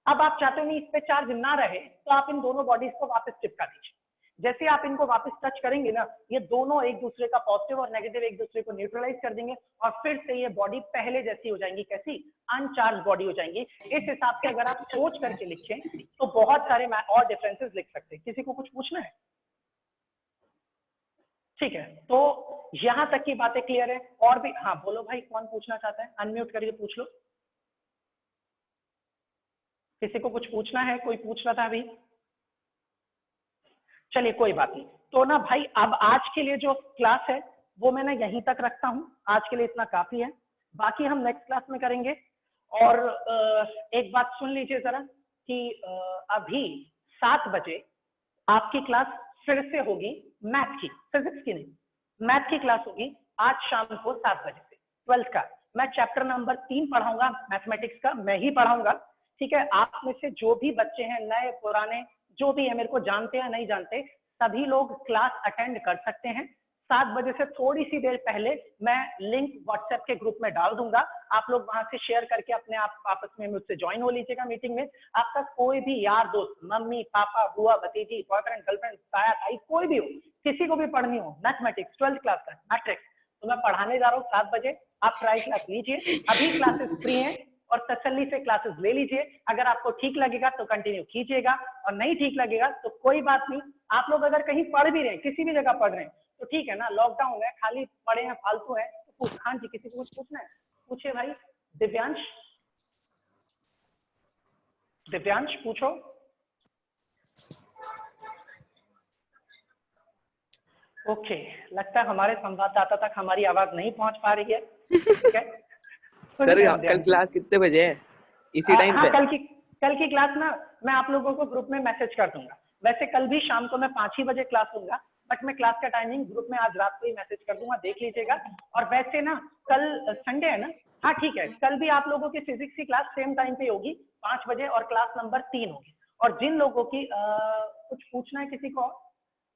[SPEAKER 1] अब आप चाहते हो नहीं इस पे चार्ज ना रहे, तो आप इन दोनों बॉडीज को वापस चिपका दीजिए। जैसे आप इनको वापस टच करेंगे ना, ये दोनों एक दूसरे का पॉजिटिव और नेगेटिव एक दूसरे को न्यूट्रलाइज कर देंगे और फिर से ये बॉडी पहले जैसी हो जाएंगी। कैसी? अनचार्ज बॉडी हो जाएंगी। इस हिसाब से अगर आप सोच करके लिखें तो बहुत सारे और डिफरेंसेस लिख सकते हैं। किसी को कुछ पूछना है? ठीक है, तो यहां तक की बातें क्लियर है। और भी हाँ बोलो भाई, कौन पूछना चाहता है? अनम्यूट करके पूछ लो। किसी को कुछ पूछना है? कोई पूछ रहा था अभी? चलिए कोई बात नहीं। तो ना भाई, अब आज के लिए जो क्लास है वो मैं ना यहीं तक रखता हूं। आज के लिए इतना काफी है, बाकी हम नेक्स्ट क्लास में करेंगे। और एक बात सुन लीजिए जरा कि अभी 7 बजे आपकी क्लास फिर से होगी मैथ की, फिजिक्स की नहीं, मैथ की क्लास होगी आज शाम को 7 बजे से 12th का। मैं चैप्टर नंबर 3 पढ़ाऊंगा मैथमेटिक्स का, मैं ही पढ़ाऊंगा। ठीक है, आप में से जो भी बच्चे हैं, नए पुराने जो भी है, मेरे को जानते हैं नहीं जानते, सभी लोग क्लास अटेंड कर सकते हैं। 7 बजे से थोड़ी सी देर पहले मैं लिंक व्हाट्सएप के ग्रुप में डाल दूंगा, आप लोग वहां से शेयर करके अपने आप आपस में मुझसे ज्वाइन हो लीजिएगा मीटिंग में। आपका कोई भी यार दोस्त, मम्मी पापा बुआ भतीजी बॉयफ्रेंड गर्लफ्रेंड ताया ताई कोई भी हो, किसी को भी पढ़नी हो मैथमेटिक्स 12th क्लास का मैट्रिक्स, तो मैं पढ़ाने जा रहा हूँ 7 बजे। आप ट्राई क्लास लीजिए, अभी क्लासेस फ्री हैं और तसल्ली से क्लासेस ले लीजिए। अगर आपको ठीक लगेगा तो कंटिन्यू कीजिएगा और नहीं ठीक लगेगा तो कोई बात नहीं। आप लोग अगर कहीं पढ़ भी रहे हैं, किसी भी जगह पढ़ रहे हैं तो ठीक है ना, लॉकडाउन है, खाली पढ़े हैं, फालतू है तो हाँ जी, किसी को कुछ पूछना है पूछिए भाई। दिव्यांश पूछो। ओके, लगता है हमारे संवाददाता तक हमारी आवाज नहीं पहुंच पा रही है। ठीक है
[SPEAKER 7] सर कल क्लास कितने बजे है? इसी टाइम
[SPEAKER 1] हाँ,
[SPEAKER 7] पे?
[SPEAKER 1] कल की क्लास ना मैं आप लोगों को ग्रुप में मैसेज कर दूंगा। वैसे कल भी शाम को मैं 5 ही बजे क्लास लूंगा, बट मैं क्लास का टाइमिंग ग्रुप में आज रात को ही मैसेज कर दूंगा, देख लीजिएगा। और वैसे ना कल संडे है ना, हाँ ठीक है, कल भी आप लोगों की फिजिक्स की क्लास सेम टाइम पे होगी 5 बजे और क्लास नंबर 3 होगी। और जिन लोगों की कुछ पूछना है किसी को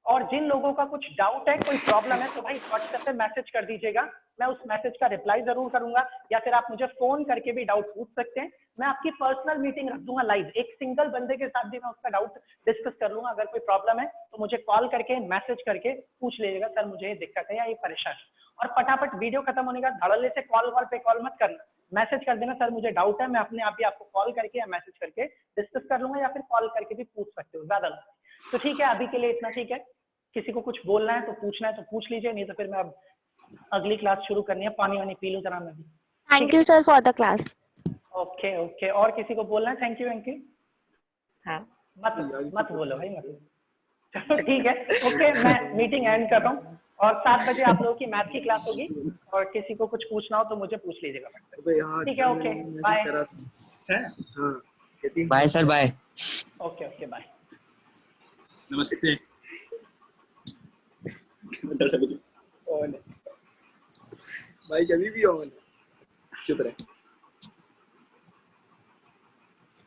[SPEAKER 1] और जिन लोगों का कुछ डाउट है, कोई प्रॉब्लम है, तो भाई व्हाट्सएप पे मैसेज कर दीजिएगा, मैं उस मैसेज का रिप्लाई जरूर करूंगा। या फिर आप मुझे फोन करके भी डाउट पूछ सकते हैं, मैं आपकी पर्सनल मीटिंग रख दूंगा लाइव, एक सिंगल बंदे के साथ भी मैं उसका डाउट डिस्कस कर लूंगा। अगर कोई प्रॉब्लम है तो मुझे कॉल करके मैसेज करके पूछ लीजिएगा, सर मुझे ये दिक्कत है या ये परेशानी। और फटाफट वीडियो खत्म होने का धड़ल्ले से कॉल पे कॉल मत करना, मैसेज कर देना, सर मुझे डाउट है, मैं अपने आप ही आपको कॉल करके या मैसेज करके डिस्कस कर लूंगा, या फिर कॉल करके भी पूछ सकते हो, ज्यादा नहीं। तो ठीक है, अभी के लिए इतना ठीक है। किसी को कुछ बोलना है तो पूछना है तो पूछ लीजिए, नहीं तो फिर मैं अब अगली क्लास शुरू करनी है। पानी वानी पी लूं जरा मैं भी।
[SPEAKER 10] Thank you sir for the class.
[SPEAKER 1] Okay okay, और किसी को बोलना है? थैंक यू
[SPEAKER 10] हाँ,
[SPEAKER 1] मत बोलो भाई, मत। चलो ठीक है, ओके, मैं मीटिंग एंड कर रहा हूँ और 7 बजे आप लोगों की मैथ की क्लास होगी और किसी को कुछ पूछना हो तो मुझे पूछ लीजिएगा। ठीक है, okay bye.
[SPEAKER 8] Bye sir, bye.
[SPEAKER 1] Okay okay bye.
[SPEAKER 4] नमस्ते।
[SPEAKER 6] भाई कभी भी ऑन चुप रहे।